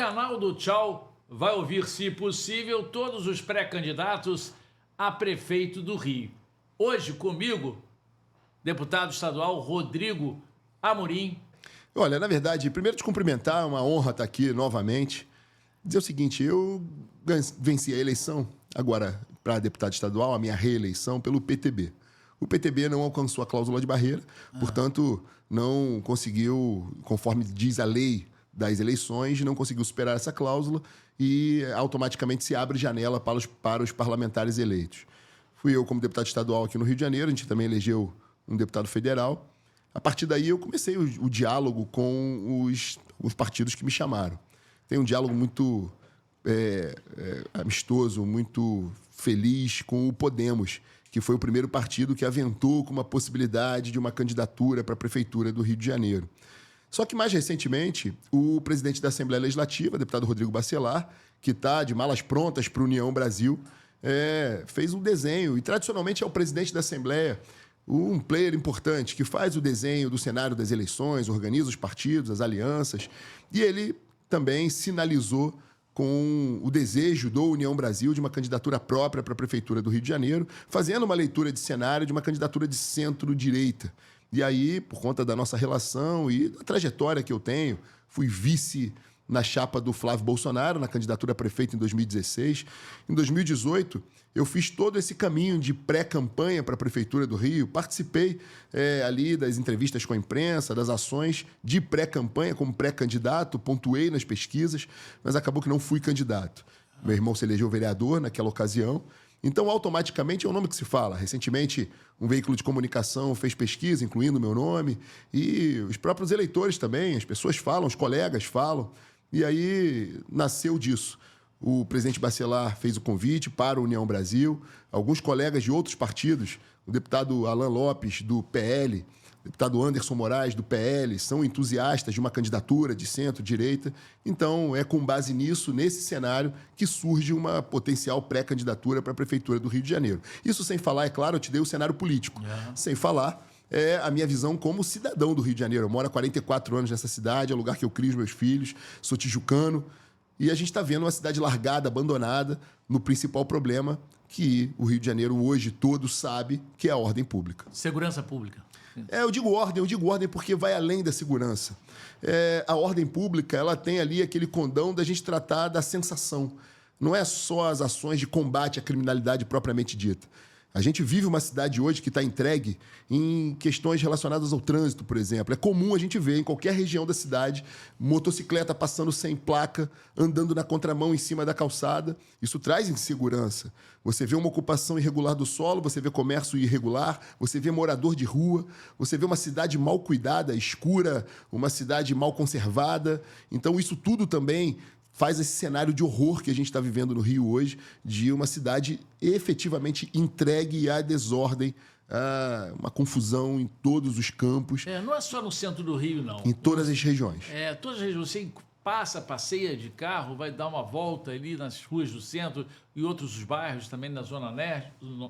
Canal do Tchau vai ouvir, se possível, todos os pré-candidatos a prefeito do Rio. Hoje, comigo, deputado estadual Rodrigo Amorim. Olha, na verdade, primeiro te cumprimentar, é uma honra estar aqui novamente. Dizer o seguinte, eu venci a eleição, agora para deputado estadual, a minha reeleição pelo PTB. O PTB não alcançou a cláusula de barreira, portanto, não conseguiu, conforme diz a lei das eleições, não conseguiu superar essa cláusula e automaticamente se abre janela para os parlamentares eleitos. Fui eu como deputado estadual aqui no Rio de Janeiro, a gente também elegeu um deputado federal. A partir daí eu comecei o diálogo com os partidos que me chamaram. Tem um diálogo muito amistoso, muito feliz com o Podemos, que foi o primeiro partido que aventou com uma possibilidade de uma candidatura para a Prefeitura do Rio de Janeiro. Só que, mais recentemente, o presidente da Assembleia Legislativa, deputado Rodrigo Bacelar, que está de malas prontas para a União Brasil, fez um desenho, e tradicionalmente é o presidente da Assembleia, um player importante, que faz o desenho do cenário das eleições, organiza os partidos, as alianças, e ele também sinalizou com o desejo do União Brasil de uma candidatura própria para a Prefeitura do Rio de Janeiro, fazendo uma leitura de cenário de uma candidatura de centro-direita. E aí, por conta da nossa relação e da trajetória que eu tenho, fui vice na chapa do Flávio Bolsonaro, na candidatura a prefeito em 2016. Em 2018, eu fiz todo esse caminho de pré-campanha para a Prefeitura do Rio, participei ali das entrevistas com a imprensa, das ações de pré-campanha como pré-candidato, pontuei nas pesquisas, mas acabou que não fui candidato. Meu irmão se elegeu vereador naquela ocasião. Então, automaticamente, é o nome que se fala. Recentemente, um veículo de comunicação fez pesquisa, incluindo o meu nome, e os próprios eleitores também, as pessoas falam, os colegas falam, e aí nasceu disso. O presidente Bacelar fez o convite para a União Brasil, alguns colegas de outros partidos, o deputado Alan Lopes, do PL, o deputado Anderson Moraes, do PL, são entusiastas de uma candidatura de centro-direita. Então, é com base nisso, nesse cenário, que surge uma potencial pré-candidatura para a Prefeitura do Rio de Janeiro. Isso sem falar, é claro, eu te dei o cenário político. Sem falar a minha visão como cidadão do Rio de Janeiro. Eu moro há 44 anos nessa cidade, é o lugar que eu crio os meus filhos, sou tijucano. E a gente está vendo uma cidade largada, abandonada, no principal problema que o Rio de Janeiro hoje todo sabe, que é a ordem pública. Segurança pública. Eu digo ordem porque vai além da segurança. A ordem pública, ela tem ali aquele condão da gente tratar da sensação. Não é só as ações de combate à criminalidade propriamente dita. A gente vive uma cidade hoje que está entregue em questões relacionadas ao trânsito, por exemplo. É comum a gente ver em qualquer região da cidade motocicleta passando sem placa, andando na contramão em cima da calçada. Isso traz insegurança. Você vê uma ocupação irregular do solo, você vê comércio irregular, você vê morador de rua, você vê uma cidade mal cuidada, escura, uma cidade mal conservada. Então, isso tudo também faz esse cenário de horror que a gente está vivendo no Rio hoje, de uma cidade efetivamente entregue à desordem, a uma confusão em todos os campos. Não é só no centro do Rio, não. Em todas as regiões. Todas as regiões. Você passeia de carro, vai dar uma volta ali nas ruas do centro e outros bairros também na Zona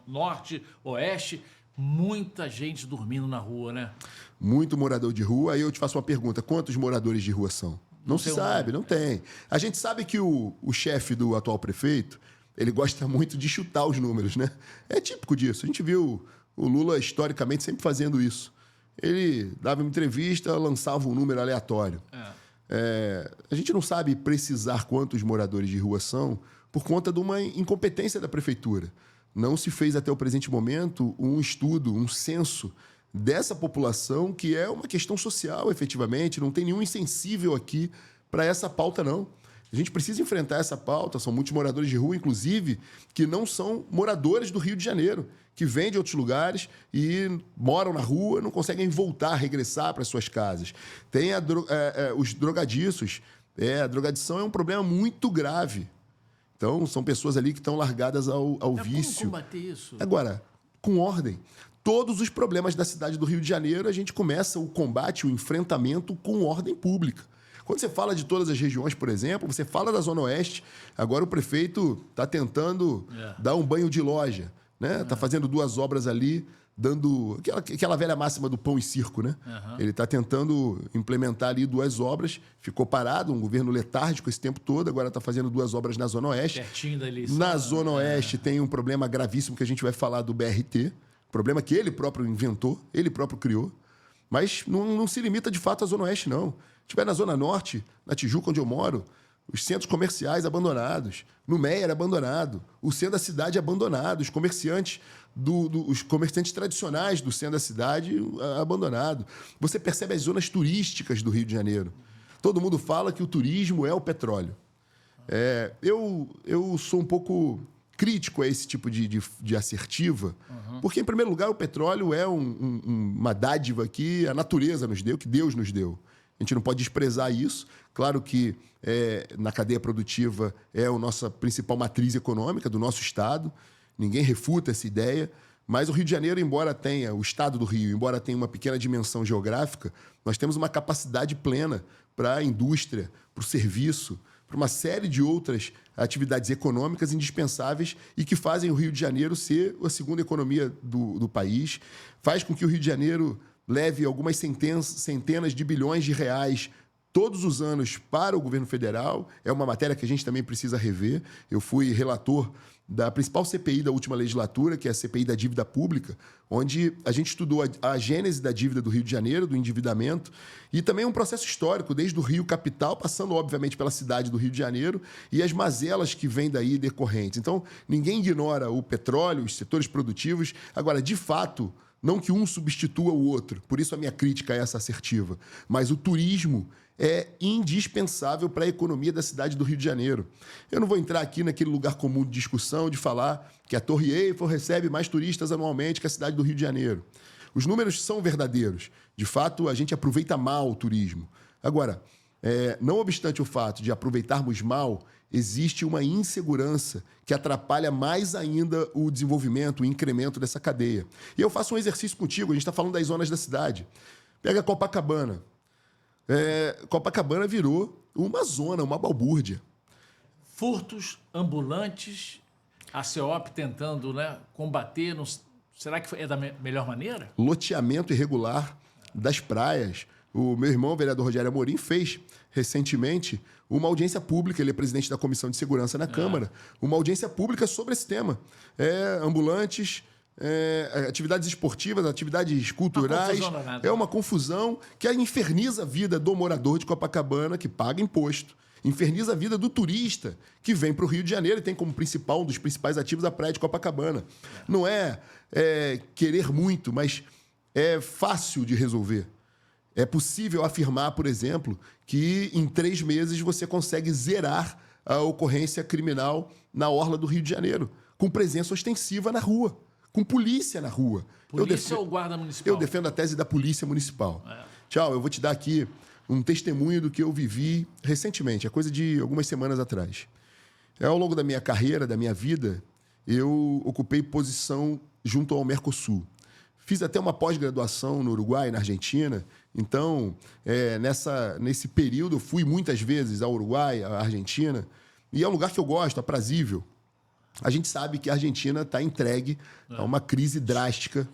Norte, Oeste. Muita gente dormindo na rua, né? Muito morador de rua. Aí eu te faço uma pergunta. Quantos moradores de rua são? Não se sabe, não tem. A gente sabe que o chefe do atual prefeito, ele gosta muito de chutar os números, né? É típico disso. A gente viu o Lula, historicamente, sempre fazendo isso. Ele dava uma entrevista, lançava um número aleatório. A gente não sabe precisar quantos moradores de rua são por conta de uma incompetência da prefeitura. Não se fez até o presente momento um estudo, um censo dessa população, que é uma questão social, efetivamente. Não tem nenhum insensível aqui para essa pauta, não. A gente precisa enfrentar essa pauta. São muitos moradores de rua, inclusive, que não são moradores do Rio de Janeiro, que vêm de outros lugares e moram na rua, não conseguem voltar, regressar para suas casas. Tem os drogadiços. A drogadição é um problema muito grave. Então, são pessoas ali que estão largadas ao vício. Como combater isso? Agora, com ordem. Todos os problemas da cidade do Rio de Janeiro, a gente começa o combate, o enfrentamento com ordem pública. Quando você fala de todas as regiões, por exemplo, você fala da Zona Oeste, agora o prefeito está tentando dar um banho de loja. né? Está fazendo 2 obras ali, dando aquela velha máxima do pão e circo, né? Ele está tentando implementar ali 2 obras, ficou parado, um governo letárgico esse tempo todo, agora está fazendo 2 obras na Zona Oeste. Pertinho dali. Na Zona Oeste tem um problema gravíssimo que a gente vai falar do BRT, problema que ele próprio inventou, ele próprio criou, mas não se limita de fato à Zona Oeste, não. Se estiver na Zona Norte, na Tijuca, onde eu moro, os centros comerciais abandonados, no Meier abandonado, o centro da cidade abandonado, os comerciantes os comerciantes tradicionais do centro da cidade abandonado. Você percebe as zonas turísticas do Rio de Janeiro. Todo mundo fala que o turismo é o petróleo. Eu sou um pouco crítico a esse tipo de assertiva, porque, em primeiro lugar, o petróleo é uma dádiva que a natureza nos deu, que Deus nos deu. A gente não pode desprezar isso. Claro que na cadeia produtiva é a nossa principal matriz econômica do nosso Estado. Ninguém refuta essa ideia. Mas o Rio de Janeiro, embora tenha, o Estado do Rio, embora tenha uma pequena dimensão geográfica, nós temos uma capacidade plena para a indústria, para o serviço, para uma série de outras atividades econômicas indispensáveis e que fazem o Rio de Janeiro ser a segunda economia do país. Faz com que o Rio de Janeiro leve algumas centenas de bilhões de reais todos os anos para o governo federal. É uma matéria que a gente também precisa rever. Eu fui relator da principal CPI da última legislatura, que é a CPI da dívida pública, onde a gente estudou a gênese da dívida do Rio de Janeiro, do endividamento, e também um processo histórico, desde o Rio capital, passando, obviamente, pela cidade do Rio de Janeiro, e as mazelas que vêm daí decorrentes. Então, ninguém ignora o petróleo, os setores produtivos. Agora, de fato, não que um substitua o outro, por isso a minha crítica é essa assertiva, mas o turismo é indispensável para a economia da cidade do Rio de Janeiro. Eu não vou entrar aqui naquele lugar comum de discussão de falar que a Torre Eiffel recebe mais turistas anualmente que a cidade do Rio de Janeiro. Os números são verdadeiros. De fato, a gente aproveita mal o turismo. Agora, não obstante o fato de aproveitarmos mal, existe uma insegurança que atrapalha mais ainda o desenvolvimento, o incremento dessa cadeia. E eu faço um exercício contigo, a gente está falando das zonas da cidade. Pega Copacabana. Copacabana virou uma zona, uma balbúrdia. Furtos ambulantes, a CEOP tentando, né, combater. Será que é da melhor maneira? Loteamento irregular das praias. O meu irmão, o vereador Rogério Amorim, fez recentemente uma audiência pública, ele é presidente da Comissão de Segurança na Câmara, uma audiência pública sobre esse tema. Ambulantes, atividades esportivas, atividades culturais. É uma confusão que inferniza a vida do morador de Copacabana, que paga imposto. Inferniza a vida do turista que vem para o Rio de Janeiro e tem como um dos principais ativos a praia de Copacabana. Não é querer muito, mas é fácil de resolver. É possível afirmar, por exemplo, que em 3 meses você consegue zerar a ocorrência criminal na orla do Rio de Janeiro, com presença ostensiva na rua, com polícia na rua. Polícia ou guarda municipal? Eu defendo a tese da polícia municipal. Tchau, eu vou te dar aqui um testemunho do que eu vivi recentemente, é coisa de algumas semanas atrás. Ao longo da minha carreira, da minha vida, eu ocupei posição junto ao Mercosul. Fiz até uma pós-graduação no Uruguai, na Argentina. Então, nesse período, eu fui muitas vezes ao Uruguai, à Argentina. E é um lugar que eu gosto, aprazível. A gente sabe que a Argentina está entregue a uma crise drástica.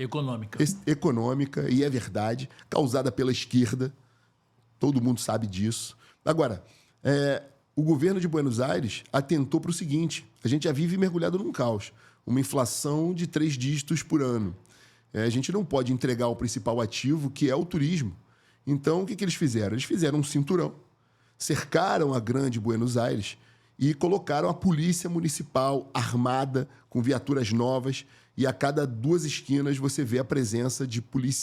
Econômica, e é verdade, causada pela esquerda. Todo mundo sabe disso. Agora, o governo de Buenos Aires atentou para o seguinte: a gente já vive mergulhado num caos. Uma inflação de 3 dígitos por ano. A gente não pode entregar o principal ativo, que é o turismo. Então, o que eles fizeram? Eles fizeram um cinturão, cercaram a grande Buenos Aires e colocaram a polícia municipal armada, com viaturas novas, e a cada 2 esquinas você vê a presença de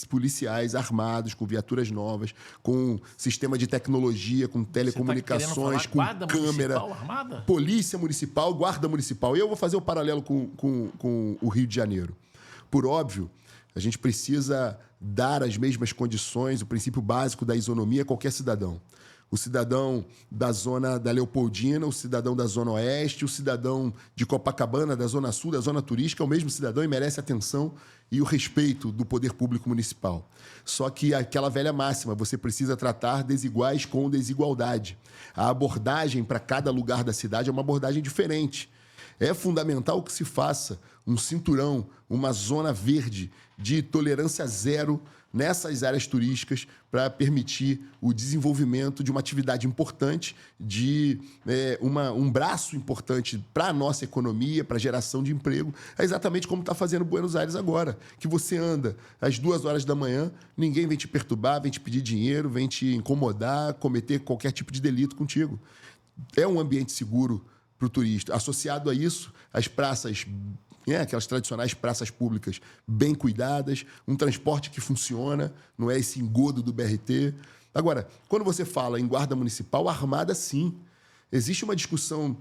policiais armados, com viaturas novas, com sistema de tecnologia, com telecomunicações, com câmera. Armada? Polícia municipal, guarda municipal. E eu vou fazer o paralelo com o Rio de Janeiro. Por óbvio, a gente precisa dar as mesmas condições, o princípio básico da isonomia a qualquer cidadão. O cidadão da zona da Leopoldina, o cidadão da Zona Oeste, o cidadão de Copacabana, da Zona Sul, da Zona Turística, é o mesmo cidadão e merece atenção e o respeito do poder público municipal. Só que aquela velha máxima, você precisa tratar desiguais com desigualdade. A abordagem para cada lugar da cidade é uma abordagem diferente. É fundamental que se faça um cinturão, uma zona verde de tolerância zero nessas áreas turísticas para permitir o desenvolvimento de uma atividade importante, de um braço importante para a nossa economia, para a geração de emprego. É exatamente como está fazendo Buenos Aires agora, que você anda às 2 horas da manhã, ninguém vem te perturbar, vem te pedir dinheiro, vem te incomodar, cometer qualquer tipo de delito contigo. É um ambiente seguro para o turista. Associado a isso, as praças, aquelas tradicionais praças públicas bem cuidadas, um transporte que funciona, não é esse engodo do BRT. Agora, quando você fala em guarda municipal, armada sim. Existe uma discussão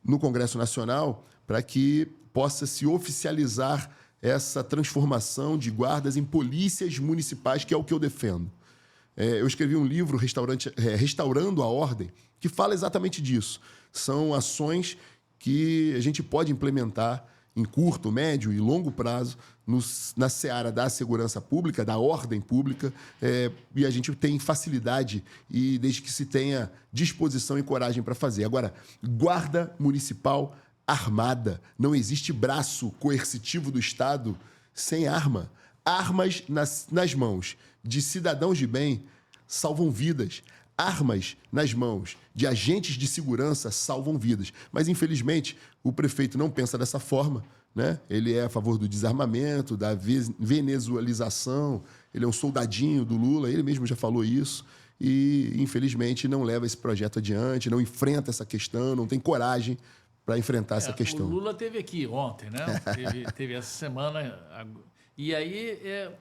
no Congresso Nacional para que possa se oficializar essa transformação de guardas em polícias municipais, que é o que eu defendo. Eu escrevi um livro, Restaurando a Ordem, que fala exatamente disso. São ações que a gente pode implementar em curto, médio e longo prazo na seara da segurança pública, da ordem pública, e a gente tem facilidade e desde que se tenha disposição e coragem para fazer. Agora, guarda municipal armada. Não existe braço coercitivo do Estado sem arma. Armas nas mãos de cidadãos de bem salvam vidas. Armas nas mãos de agentes de segurança salvam vidas. Mas, infelizmente, o prefeito não pensa dessa forma, né? Ele é a favor do desarmamento, da venezuelização, ele é um soldadinho do Lula, ele mesmo já falou isso, e, infelizmente, não leva esse projeto adiante, não enfrenta essa questão, não tem coragem para enfrentar essa questão. O Lula esteve aqui ontem, né? teve essa semana. E aí,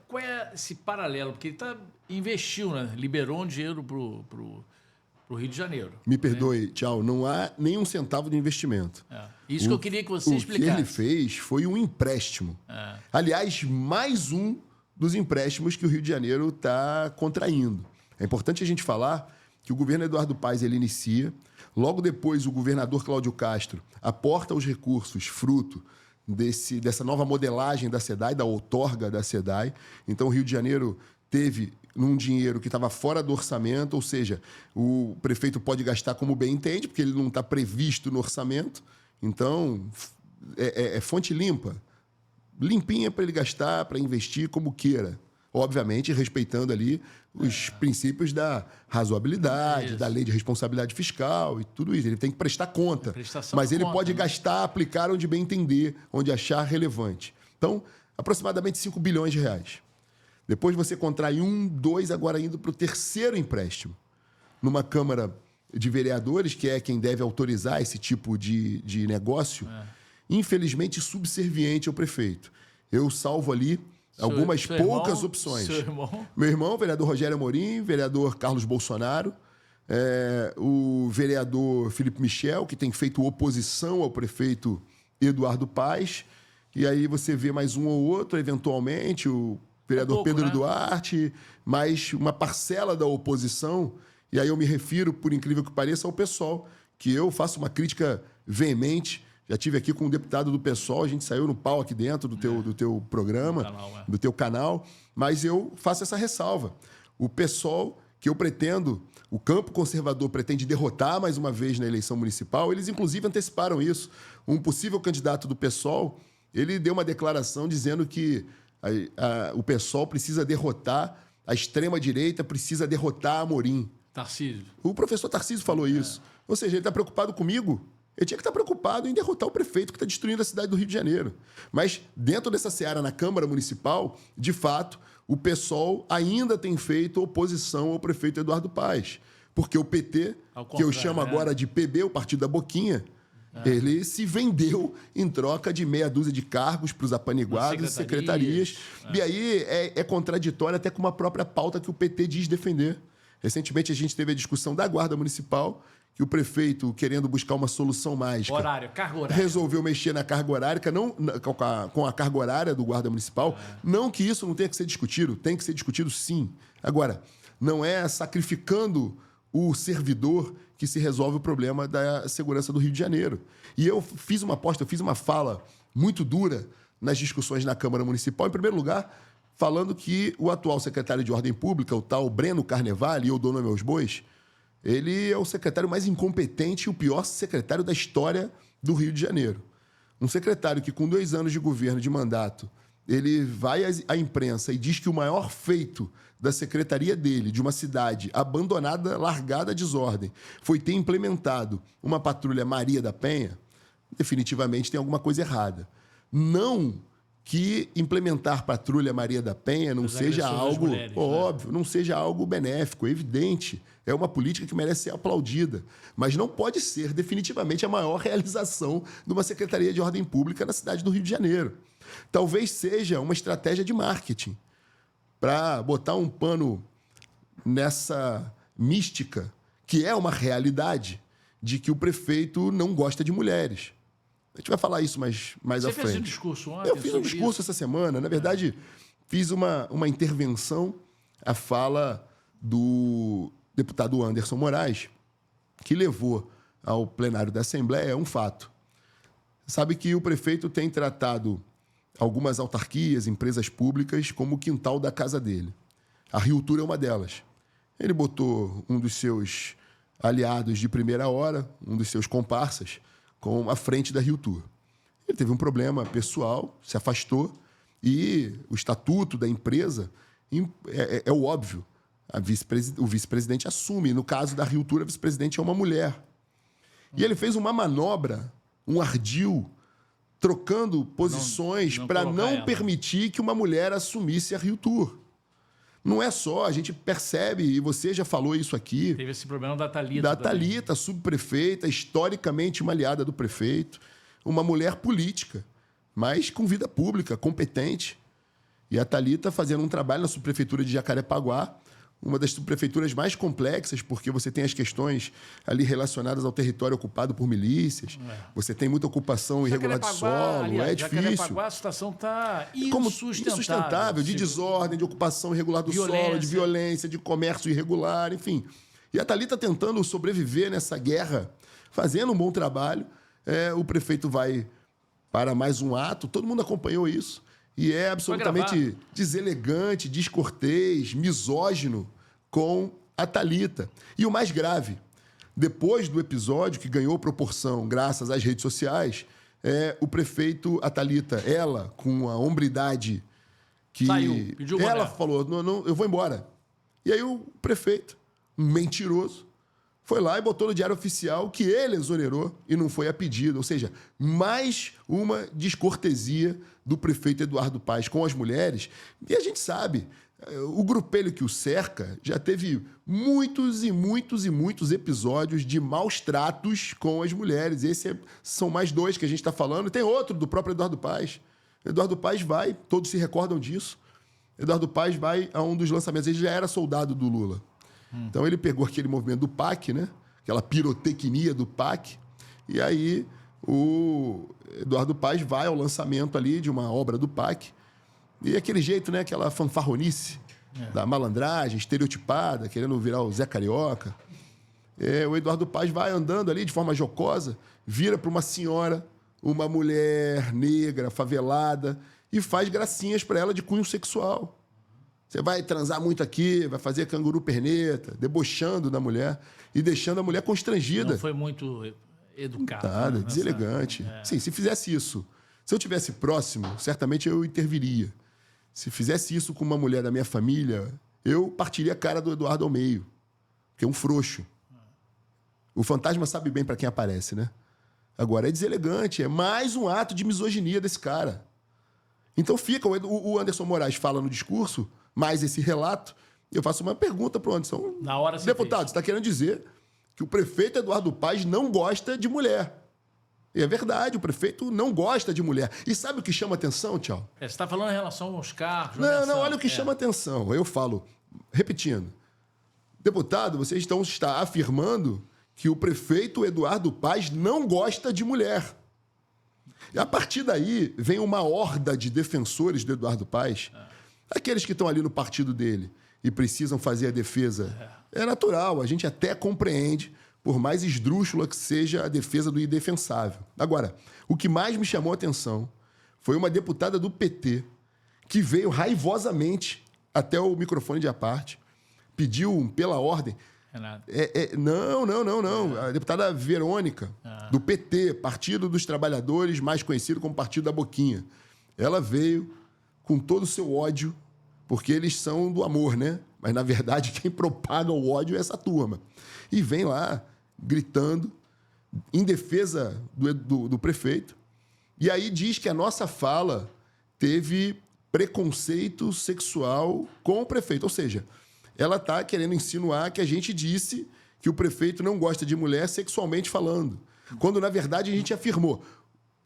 qual é esse paralelo? Porque ele investiu, né? Liberou um dinheiro para o Rio de Janeiro. Me perdoe, tchau, não há nem um centavo de investimento. Isso que eu queria que você explicasse. O que ele fez foi um empréstimo. Aliás, mais um dos empréstimos que o Rio de Janeiro está contraindo. É importante a gente falar que o governo Eduardo Paes ele inicia, logo depois o governador Cláudio Castro aporta os recursos fruto dessa nova modelagem da SEDAI, da outorga da SEDAI. Então, o Rio de Janeiro teve um dinheiro que estava fora do orçamento, ou seja, o prefeito pode gastar como bem entende, porque ele não está previsto no orçamento. Então, é fonte limpa. Limpinha para ele gastar, para investir como queira. Obviamente, respeitando ali os princípios da razoabilidade, da lei de responsabilidade fiscal e tudo isso. Ele tem que prestar conta. Mas ele pode gastar, aplicar onde bem entender, onde achar relevante. Então, aproximadamente 5 bilhões de reais. Depois você contrai 2, agora indo para o terceiro empréstimo. Numa Câmara de Vereadores, que é quem deve autorizar esse tipo de negócio, infelizmente subserviente ao prefeito. Eu salvo ali algumas poucas opções. Seu irmão? Meu irmão, o vereador Rogério Amorim, vereador Carlos Bolsonaro, o vereador Felipe Michel, que tem feito oposição ao prefeito Eduardo Paes, e aí você vê mais um ou outro, eventualmente, o vereador Pedro Duarte, mais uma parcela da oposição, e aí eu me refiro, por incrível que pareça, ao PSOL, que eu faço uma crítica veemente. Já estive aqui com um deputado do PSOL, a gente saiu no pau aqui dentro do teu programa, do teu canal, mas eu faço essa ressalva. O PSOL, que eu pretendo, o campo conservador pretende derrotar mais uma vez na eleição municipal, eles inclusive anteciparam isso. Um possível candidato do PSOL, ele deu uma declaração dizendo que o PSOL precisa derrotar, a extrema-direita precisa derrotar Amorim. Tarcísio. O professor Tarcísio falou isso. Ou seja, ele está preocupado comigo. Ele tinha que estar preocupado em derrotar o prefeito que está destruindo a cidade do Rio de Janeiro. Mas, dentro dessa seara, na Câmara Municipal, de fato, o PSOL ainda tem feito oposição ao prefeito Eduardo Paes. Porque o PT, que eu chamo agora de PB, o Partido da Boquinha, ele se vendeu em troca de meia dúzia de cargos para os apaniguados e secretarias. E aí é contraditório até com uma própria pauta que o PT diz defender. Recentemente, a gente teve a discussão da Guarda Municipal, que o prefeito, querendo buscar uma solução mágica, carga horária, resolveu mexer na carga horária, com a carga horária do guarda municipal. Não que isso não tenha que ser discutido, tem que ser discutido sim. Agora, não é sacrificando o servidor que se resolve o problema da segurança do Rio de Janeiro. E eu fiz uma aposta, eu fiz uma fala muito dura nas discussões na Câmara Municipal, em primeiro lugar, falando que o atual secretário de Ordem Pública, o tal Breno Carnevale, eu dou nome aos bois, ele é o secretário mais incompetente e o pior secretário da história do Rio de Janeiro. Um secretário que, com 2 anos de governo, de mandato, ele vai à imprensa e diz que o maior feito da secretaria dele, de uma cidade abandonada, largada à desordem, foi ter implementado uma patrulha Maria da Penha, definitivamente tem alguma coisa errada. Não que implementar patrulha Maria da Penha não seja algo mulheres, óbvio, não seja algo benéfico, é evidente. É uma política que merece ser aplaudida. Mas não pode ser definitivamente a maior realização de uma Secretaria de Ordem Pública na cidade do Rio de Janeiro. Talvez seja uma estratégia de marketing para botar um pano nessa mística, que é uma realidade, de que o prefeito não gosta de mulheres. A gente vai falar isso mais à frente. Você fez um discurso ontem? Eu fiz um discurso essa semana. Na verdade, fiz uma intervenção à fala do deputado Anderson Moraes, que levou ao plenário da Assembleia um fato. Sabe que o prefeito tem tratado algumas autarquias, empresas públicas, como o quintal da casa dele. A Rio Tour é uma delas. Ele botou um dos seus aliados de primeira hora, um dos seus comparsas, com a frente da Rio Tour. Ele teve um problema pessoal, se afastou, e o estatuto da empresa é o óbvio. O vice-presidente assume. No caso da Rio Tour, a vice-presidente é uma mulher. E ele fez uma manobra, um ardil, trocando posições para não permitir que uma mulher assumisse a Rio Tour. Não é só, a gente percebe, e você já falou isso aqui. Teve esse problema da Thalita. Da Thalita, subprefeita, historicamente uma aliada do prefeito, uma mulher política, mas com vida pública, competente. E a Thalita fazendo um trabalho na subprefeitura de Jacarepaguá, uma das subprefeituras mais complexas, porque você tem as questões ali relacionadas ao território ocupado por milícias, você tem muita ocupação irregular de solo, é difícil. Jacarepaguá, a situação está insustentável. De desordem, de ocupação irregular do solo, de violência, de comércio irregular, enfim. E a Thalita tentando sobreviver nessa guerra, fazendo um bom trabalho. O prefeito vai para mais um ato, todo mundo acompanhou isso. E é absolutamente deselegante, descortês, misógino com a Thalita. E o mais grave, depois do episódio que ganhou proporção graças às redes sociais, o prefeito, a Thalita, ela, com a hombridade que... Saiu, pediu ela falou, não, eu vou embora. E aí o prefeito, um mentiroso, foi lá e botou no Diário Oficial que ele exonerou e não foi a pedido. Ou seja, mais uma descortesia do prefeito Eduardo Paes com as mulheres. E a gente sabe, o grupelho que o cerca já teve muitos e muitos e muitos episódios de maus tratos com as mulheres. Esses são mais 2 que a gente está falando. Tem outro do próprio Eduardo Paes. Eduardo Paes vai, todos se recordam disso. Eduardo Paes vai a um dos lançamentos. Ele já era soldado do Lula. Então ele pegou aquele movimento do PAC, né? Aquela pirotecnia do PAC, e aí o Eduardo Paes vai ao lançamento ali de uma obra do PAC, e aquele jeito, né? Aquela fanfarronice da malandragem, estereotipada, querendo virar o Zé Carioca. O Eduardo Paes vai andando ali de forma jocosa, vira para uma senhora, uma mulher negra, favelada, e faz gracinhas para ela de cunho sexual. Você vai transar muito aqui, vai fazer canguru perneta, debochando da mulher e deixando a mulher constrangida. Não foi muito educado. Nada, deselegante. Sim, se fizesse isso, se eu tivesse próximo, certamente eu interviria. Se fizesse isso com uma mulher da minha família, eu partiria a cara do Eduardo ao meio, porque é um frouxo. O fantasma sabe bem para quem aparece, né? Agora, é deselegante, é mais um ato de misoginia desse cara. Então fica, o Anderson Moraes fala no discurso, mais esse relato, eu faço uma pergunta para o Anderson. Na hora você deputado, você está querendo dizer que o prefeito Eduardo Paes não gosta de mulher. E é verdade, o prefeito não gosta de mulher. E sabe o que chama atenção, Tchau? Você está falando em relação aos carros. Não, olha o que chama atenção. Eu falo, repetindo. Deputado, você está afirmando que o prefeito Eduardo Paes não gosta de mulher. E a partir daí vem uma horda de defensores do Eduardo Paes, aqueles que estão ali no partido dele e precisam fazer a defesa. É natural, a gente até compreende, por mais esdrúxula que seja a defesa do indefensável. Agora, o que mais me chamou a atenção foi uma deputada do PT que veio raivosamente até o microfone de à parte, pediu, pela ordem, Renato. Não. A deputada Verônica, do PT, Partido dos Trabalhadores, mais conhecido como Partido da Boquinha. Ela veio com todo o seu ódio, porque eles são do amor, né? Mas, na verdade, quem propaga o ódio é essa turma. E vem lá, gritando, em defesa do prefeito. E aí diz que a nossa fala teve preconceito sexual com o prefeito. Ou seja, ela está querendo insinuar que a gente disse que o prefeito não gosta de mulher sexualmente falando. Quando, na verdade, a gente afirmou.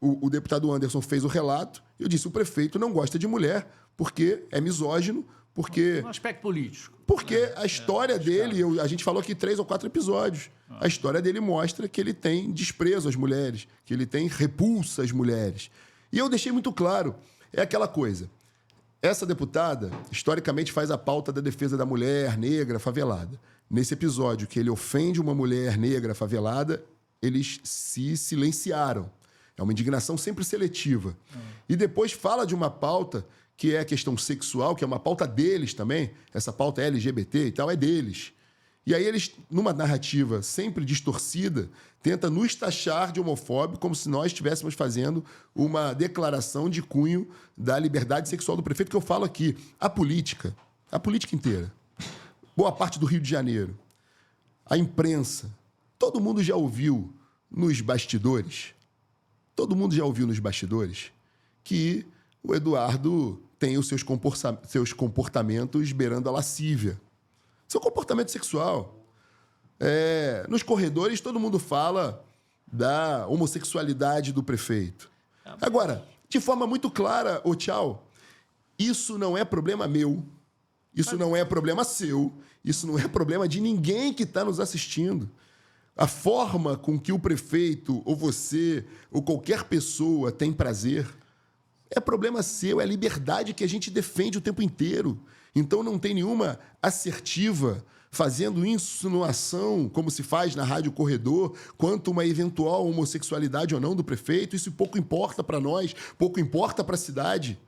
O deputado Anderson fez o relato, eu disse, o prefeito não gosta de mulher porque é misógino, porque... Um aspecto político. Porque a história dele, a gente falou aqui 3 ou 4 episódios, a história dele mostra que ele tem desprezo às mulheres, que ele tem repulsa às mulheres. E eu deixei muito claro, é aquela coisa, essa deputada, historicamente, faz a pauta da defesa da mulher negra favelada. Nesse episódio que ele ofende uma mulher negra favelada, eles se silenciaram. É uma indignação sempre seletiva. E depois fala de uma pauta que é a questão sexual, que é uma pauta deles também. Essa pauta LGBT e tal é deles. E aí eles, numa narrativa sempre distorcida, tenta nos taxar de homofóbico como se nós estivéssemos fazendo uma declaração de cunho da liberdade sexual do prefeito, que eu falo aqui. A política inteira, boa parte do Rio de Janeiro, a imprensa, todo mundo já ouviu nos bastidores, que o Eduardo tem os seus comportamentos beirando a lascívia. Seu comportamento sexual. Nos corredores, todo mundo fala da homossexualidade do prefeito. Agora, de forma muito clara, tchau, isso não é problema meu, isso não é problema seu, isso não é problema de ninguém que está nos assistindo. A forma com que o prefeito, ou você, ou qualquer pessoa tem prazer, é problema seu, é a liberdade que a gente defende o tempo inteiro. Então não tem nenhuma assertiva fazendo insinuação, como se faz na Rádio Corredor, quanto uma eventual homossexualidade ou não do prefeito. Isso pouco importa para nós, pouco importa para a cidade.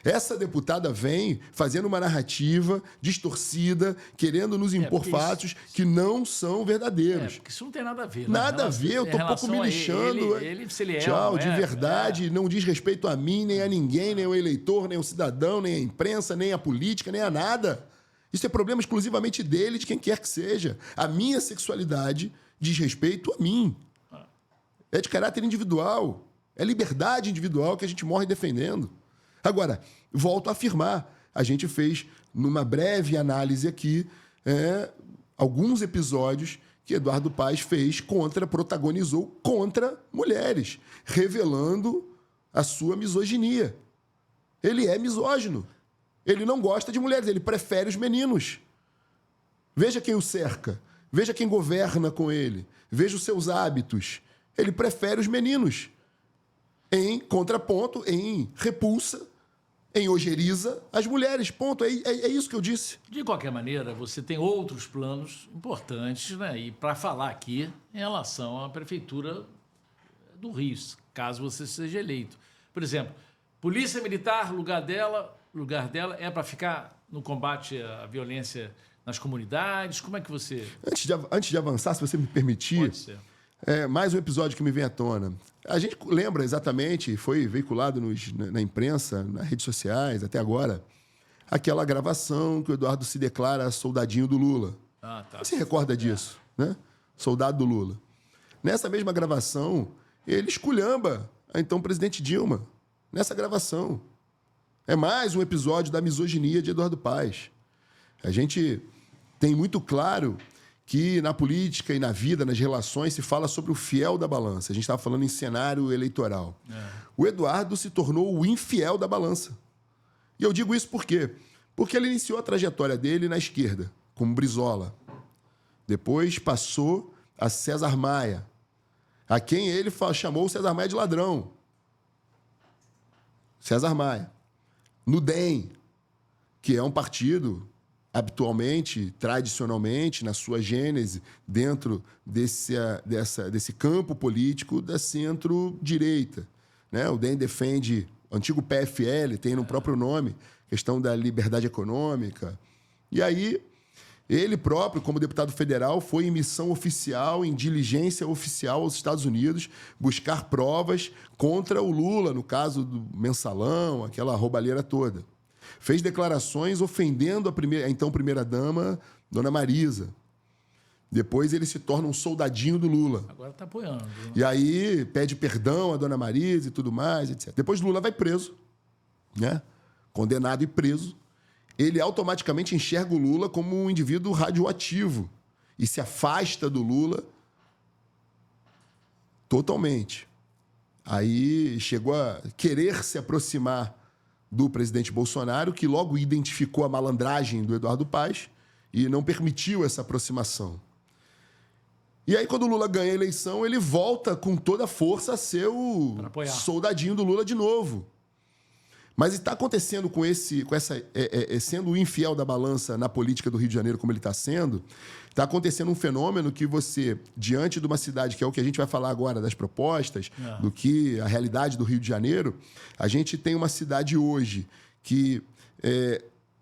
Essa deputada vem fazendo uma narrativa distorcida, querendo nos impor fatos que não são verdadeiros. Porque isso não tem nada a ver. Nada a ver, eu estou um pouco me lixando. Se ele tchau, de verdade, não diz respeito a mim, nem a ninguém, nem ao eleitor, nem ao cidadão, nem à imprensa, nem à política, nem a nada. Isso é problema exclusivamente dele, de quem quer que seja. A minha sexualidade diz respeito a mim. É de caráter individual. É liberdade individual que a gente morre defendendo. Agora, volto a afirmar, a gente fez, numa breve análise aqui, alguns episódios que Eduardo Paes protagonizou contra mulheres, revelando a sua misoginia. Ele é misógino. Ele não gosta de mulheres, ele prefere os meninos. Veja quem o cerca, veja quem governa com ele, veja os seus hábitos. Ele prefere os meninos. Em contraponto, em repulsa, em ojeriza as mulheres. Ponto. É isso que eu disse. De qualquer maneira, você tem outros planos importantes, né? E para falar aqui em relação à Prefeitura do Rio, caso você seja eleito. Por exemplo, Polícia Militar, lugar dela é para ficar no combate à violência nas comunidades? Como é que você... Antes de avançar, se você me permitir... Pode ser. Mais um episódio que me vem à tona. A gente lembra exatamente, foi veiculado na imprensa, nas redes sociais, até agora, aquela gravação que o Eduardo se declara soldadinho do Lula. Tá. Você recorda disso, né? Soldado do Lula. Nessa mesma gravação, ele esculhamba a então presidente Dilma. Nessa gravação. É mais um episódio da misoginia de Eduardo Paes. A gente tem muito claro que na política e na vida, nas relações, se fala sobre o fiel da balança. A gente estava falando em cenário eleitoral. O Eduardo se tornou o infiel da balança. E eu digo isso por quê? Porque ele iniciou a trajetória dele na esquerda, como Brizola. Depois passou a César Maia, a quem ele chamou o César Maia de ladrão. César Maia. No DEM, que é um partido... habitualmente, tradicionalmente, na sua gênese, dentro desse campo político da centro-direita. Né? O DEM defende, o antigo PFL, tem no próprio nome, questão da liberdade econômica. E aí, Ele próprio, como deputado federal, foi em missão oficial, em diligência oficial aos Estados Unidos, buscar provas contra o Lula, no caso do mensalão, aquela roubalheira toda. Fez declarações ofendendo a então primeira-dama, Dona Marisa. Depois ele se torna um soldadinho do Lula. Agora está apoiando. Né? E aí pede perdão à Dona Marisa e tudo mais, etc. Depois Lula vai preso, né? Condenado e preso. Ele automaticamente enxerga o Lula como um indivíduo radioativo e se afasta do Lula totalmente. Aí chegou a querer se aproximar do presidente Bolsonaro, que logo identificou a malandragem do Eduardo Paes e não permitiu essa aproximação. E aí, quando o Lula ganha a eleição, ele volta com toda a força a ser o soldadinho do Lula de novo. Mas está acontecendo sendo o infiel da balança na política do Rio de Janeiro, como ele está sendo, está acontecendo um fenômeno que você, diante de uma cidade, que é o que a gente vai falar agora das propostas, do que a realidade do Rio de Janeiro, a gente tem uma cidade hoje que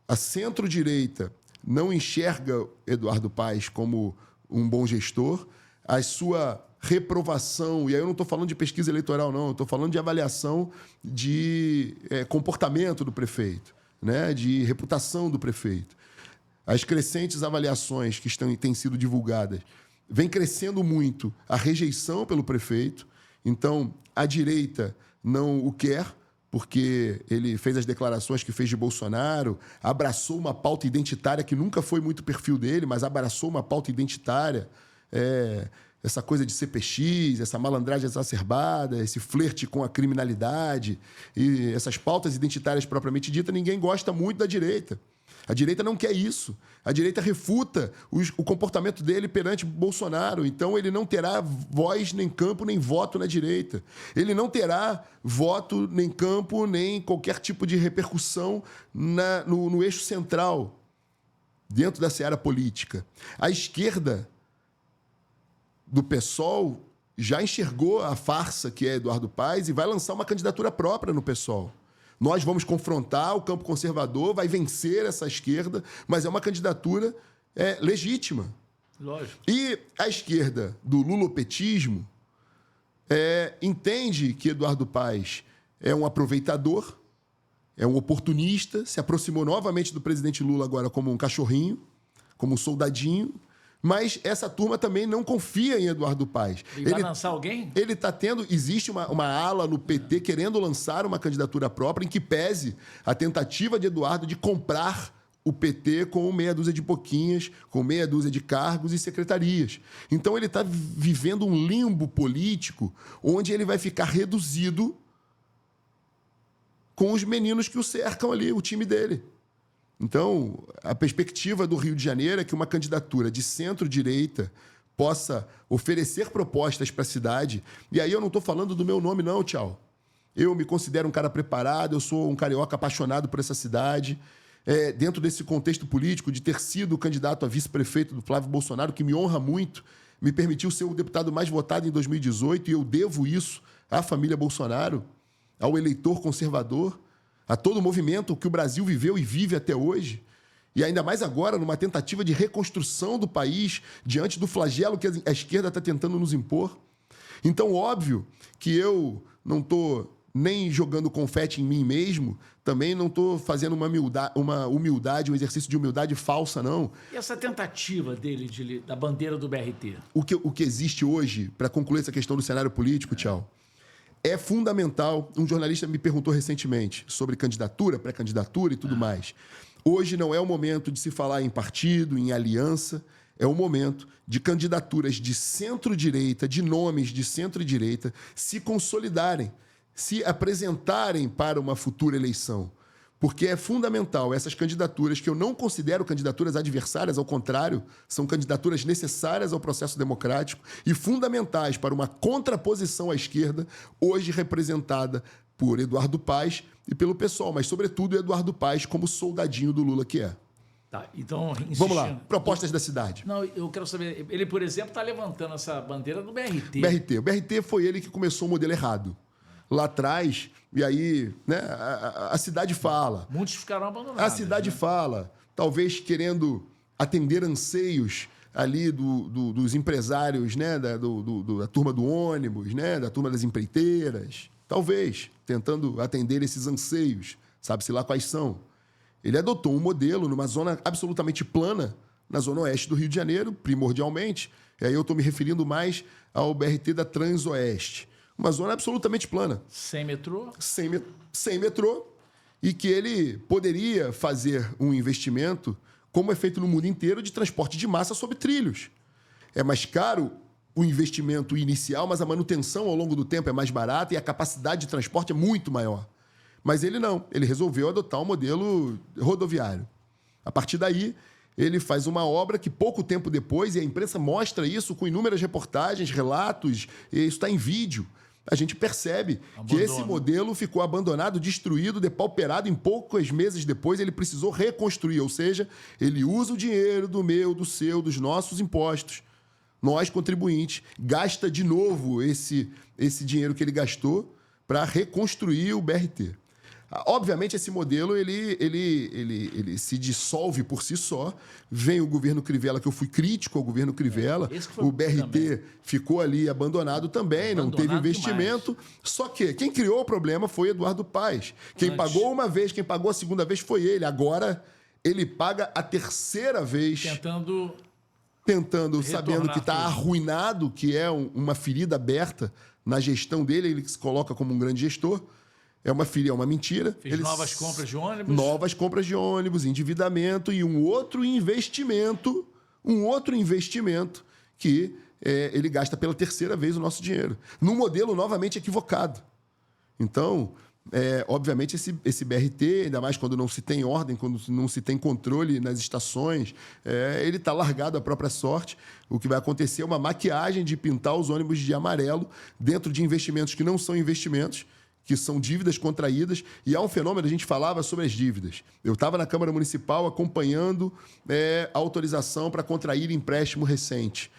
a centro-direita não enxerga Eduardo Paes como um bom gestor, a sua reprovação, e aí eu não estou falando de pesquisa eleitoral, não, eu estou falando de avaliação de comportamento do prefeito, né? De reputação do prefeito. As crescentes avaliações que têm sido divulgadas, vem crescendo muito a rejeição pelo prefeito, então a direita não o quer, porque ele fez as declarações que fez de Bolsonaro, abraçou uma pauta identitária que nunca foi muito perfil dele, mas abraçou uma pauta identitária, essa coisa de CPX, essa malandragem exacerbada, esse flerte com a criminalidade e essas pautas identitárias propriamente ditas, ninguém gosta muito da direita. A direita não quer isso. A direita refuta o comportamento dele perante Bolsonaro. Então, ele não terá voz, nem campo, nem voto na direita. Ele não terá voto, nem campo, nem qualquer tipo de repercussão no eixo central, dentro da seara política. A esquerda do PSOL já enxergou a farsa que é Eduardo Paes e vai lançar uma candidatura própria no PSOL. Nós vamos confrontar o campo conservador, vai vencer essa esquerda, mas é uma candidatura legítima. Lógico. E a esquerda do lulopetismo entende que Eduardo Paes é um aproveitador, é um oportunista, se aproximou novamente do presidente Lula agora como um cachorrinho, como um soldadinho, mas essa turma também não confia em Eduardo Paes. Ele vai lançar alguém? Ele está tendo... Existe uma ala no PT querendo lançar uma candidatura própria em que pese a tentativa de Eduardo de comprar o PT com meia dúzia de boquinhas, com meia dúzia de cargos e secretarias. Então, ele está vivendo um limbo político onde ele vai ficar reduzido com os meninos que o cercam ali, o time dele. Então, a perspectiva do Rio de Janeiro é que uma candidatura de centro-direita possa oferecer propostas para a cidade. E aí eu não estou falando do meu nome, não, tchau. Eu me considero um cara preparado, eu sou um carioca apaixonado por essa cidade. Dentro desse contexto político, de ter sido candidato a vice-prefeito do Flávio Bolsonaro, que me honra muito, me permitiu ser o deputado mais votado em 2018, e eu devo isso à família Bolsonaro, ao eleitor conservador, a todo o movimento que o Brasil viveu e vive até hoje, e ainda mais agora numa tentativa de reconstrução do país diante do flagelo que a esquerda está tentando nos impor. Então, óbvio que eu não estou nem jogando confete em mim mesmo, também não estou fazendo uma humildade, um exercício de humildade falsa, não. E essa tentativa dele da bandeira do BRT? O que existe hoje, para concluir essa questão do cenário político, tchau, é fundamental. Um jornalista me perguntou recentemente sobre candidatura, pré-candidatura e tudo mais. Hoje não é o momento de se falar em partido, em aliança. É o momento de candidaturas de centro-direita, de nomes de centro-direita, se consolidarem, se apresentarem para uma futura eleição. Porque é fundamental essas candidaturas, que eu não considero candidaturas adversárias, ao contrário, são candidaturas necessárias ao processo democrático e fundamentais para uma contraposição à esquerda, hoje representada por Eduardo Paes e pelo PSOL, mas, sobretudo, Eduardo Paes como soldadinho do Lula que é. Tá, então, vamos lá, propostas da cidade. Não, eu quero saber, ele, por exemplo, está levantando essa bandeira do BRT. O BRT foi ele que começou o modelo errado. Lá atrás, e aí, né, a cidade fala. Muitos ficaram abandonados. A cidade fala, talvez querendo atender anseios ali dos empresários, né? da turma do ônibus, né? Da turma das empreiteiras. Talvez, tentando atender esses anseios, sabe-se lá quais são. Ele adotou um modelo numa zona absolutamente plana, na zona oeste do Rio de Janeiro, primordialmente. E aí eu estou me referindo mais ao BRT da Transoeste. Uma zona absolutamente plana. Sem metrô? Sem metrô. E que ele poderia fazer um investimento, como é feito no mundo inteiro, de transporte de massa sobre trilhos. É mais caro o investimento inicial, mas a manutenção ao longo do tempo é mais barata e a capacidade de transporte é muito maior. Mas ele não. Ele resolveu adotar um modelo rodoviário. A partir daí, ele faz uma obra que pouco tempo depois, e a imprensa mostra isso com inúmeras reportagens, relatos, e isso está em vídeo. A gente percebe que esse modelo ficou abandonado, destruído, depauperado. Em poucos meses depois, ele precisou reconstruir. Ou seja, ele usa o dinheiro do meu, do seu, dos nossos impostos. Nós, contribuintes, gasta de novo esse dinheiro que ele gastou para reconstruir o BRT. Obviamente, esse modelo ele se dissolve por si só. Vem o governo Crivella, que eu fui crítico ao governo Crivella. O BRT também ficou ali abandonado também, não teve investimento. Demais. Só que quem criou o problema foi Eduardo Paes. Quem pagou uma vez, quem pagou a segunda vez foi ele. Agora, ele paga a terceira vez. Tentando sabendo que está arruinado, que é uma ferida aberta na gestão dele. Ele se coloca como um grande gestor. É uma mentira. Fez novas compras de ônibus. Novas compras de ônibus, endividamento e um outro investimento que ele gasta pela terceira vez o nosso dinheiro. Num modelo novamente equivocado. Então, obviamente, esse BRT, ainda mais quando não se tem ordem, quando não se tem controle nas estações, ele está largado à própria sorte. O que vai acontecer é uma maquiagem de pintar os ônibus de amarelo dentro de investimentos que não são investimentos, que são dívidas contraídas, e há um fenômeno, a gente falava sobre as dívidas. Eu estava na Câmara Municipal acompanhando a autorização para contrair empréstimo recente.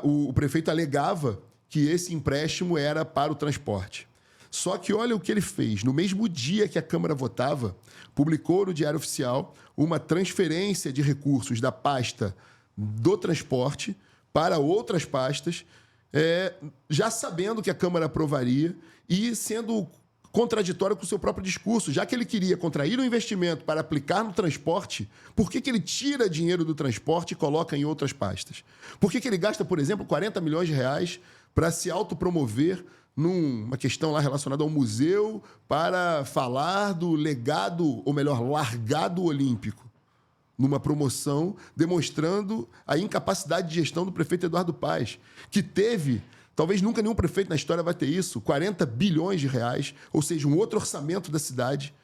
O prefeito alegava que esse empréstimo era para o transporte. Só que olha o que ele fez. No mesmo dia que a Câmara votava, publicou no Diário Oficial uma transferência de recursos da pasta do transporte para outras pastas, já sabendo que a Câmara aprovaria e sendo contraditório com o seu próprio discurso. Já que ele queria contrair o investimento para aplicar no transporte, por que ele tira dinheiro do transporte e coloca em outras pastas? Por que ele gasta, por exemplo, 40 milhões de reais para se autopromover numa questão lá relacionada ao museu para falar do legado, ou melhor, largado olímpico? Numa promoção demonstrando a incapacidade de gestão do prefeito Eduardo Paes, que teve, talvez nunca nenhum prefeito na história vai ter isso, 40 bilhões de reais, ou seja, um outro orçamento da cidade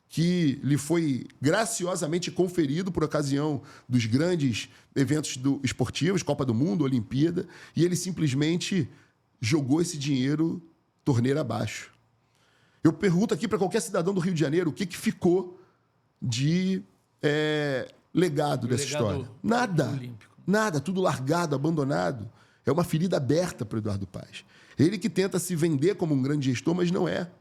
que lhe foi graciosamente conferido por ocasião dos grandes eventos esportivos, Copa do Mundo, Olimpíada, e ele simplesmente jogou esse dinheiro torneira abaixo. Eu pergunto aqui para qualquer cidadão do Rio de Janeiro o que ficou de legado dessa história. Nada, tudo largado, abandonado. É uma ferida aberta para o Eduardo Paes. Ele que tenta se vender como um grande gestor, mas não é.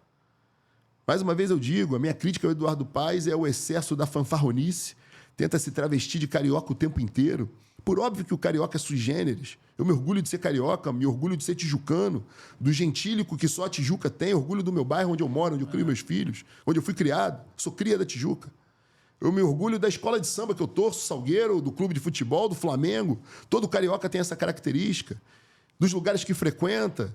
Mais uma vez eu digo, a minha crítica ao Eduardo Paes é o excesso da fanfarronice, tenta se travestir de carioca o tempo inteiro. Por óbvio que o carioca é sui generis. Eu me orgulho de ser carioca, me orgulho de ser tijucano, do gentílico que só a Tijuca tem, orgulho do meu bairro onde eu moro, onde eu crio meus filhos, onde eu fui criado. Sou cria da Tijuca. Eu me orgulho da escola de samba que eu torço, Salgueiro, do clube de futebol, do Flamengo. Todo carioca tem essa característica. Dos lugares que frequenta,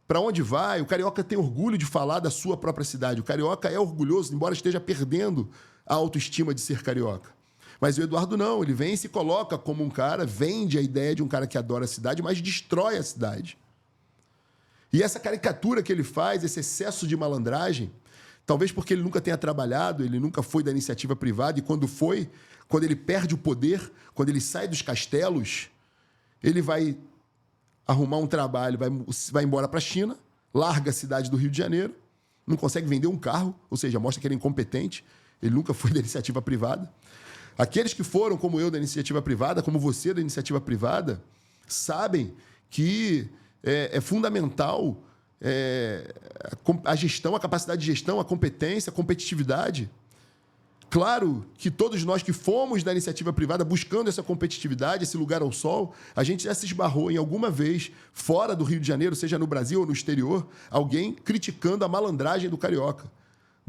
para onde vai. O carioca tem orgulho de falar da sua própria cidade. O carioca é orgulhoso, embora esteja perdendo a autoestima de ser carioca. Mas o Eduardo não, ele vem e se coloca como um cara, vende a ideia de um cara que adora a cidade, mas destrói a cidade. E essa caricatura que ele faz, esse excesso de malandragem, talvez porque ele nunca tenha trabalhado, ele nunca foi da iniciativa privada, e quando ele perde o poder, quando ele sai dos castelos, ele vai arrumar um trabalho, vai embora para a China, larga a cidade do Rio de Janeiro, não consegue vender um carro, ou seja, mostra que ele é incompetente, ele nunca foi da iniciativa privada. Aqueles que foram, como eu, da iniciativa privada, como você da iniciativa privada, sabem que é fundamental a gestão, a capacidade de gestão, a competência, a competitividade. Claro que todos nós que fomos da iniciativa privada buscando essa competitividade, esse lugar ao sol, a gente já se esbarrou em alguma vez, fora do Rio de Janeiro, seja no Brasil ou no exterior, alguém criticando a malandragem do carioca.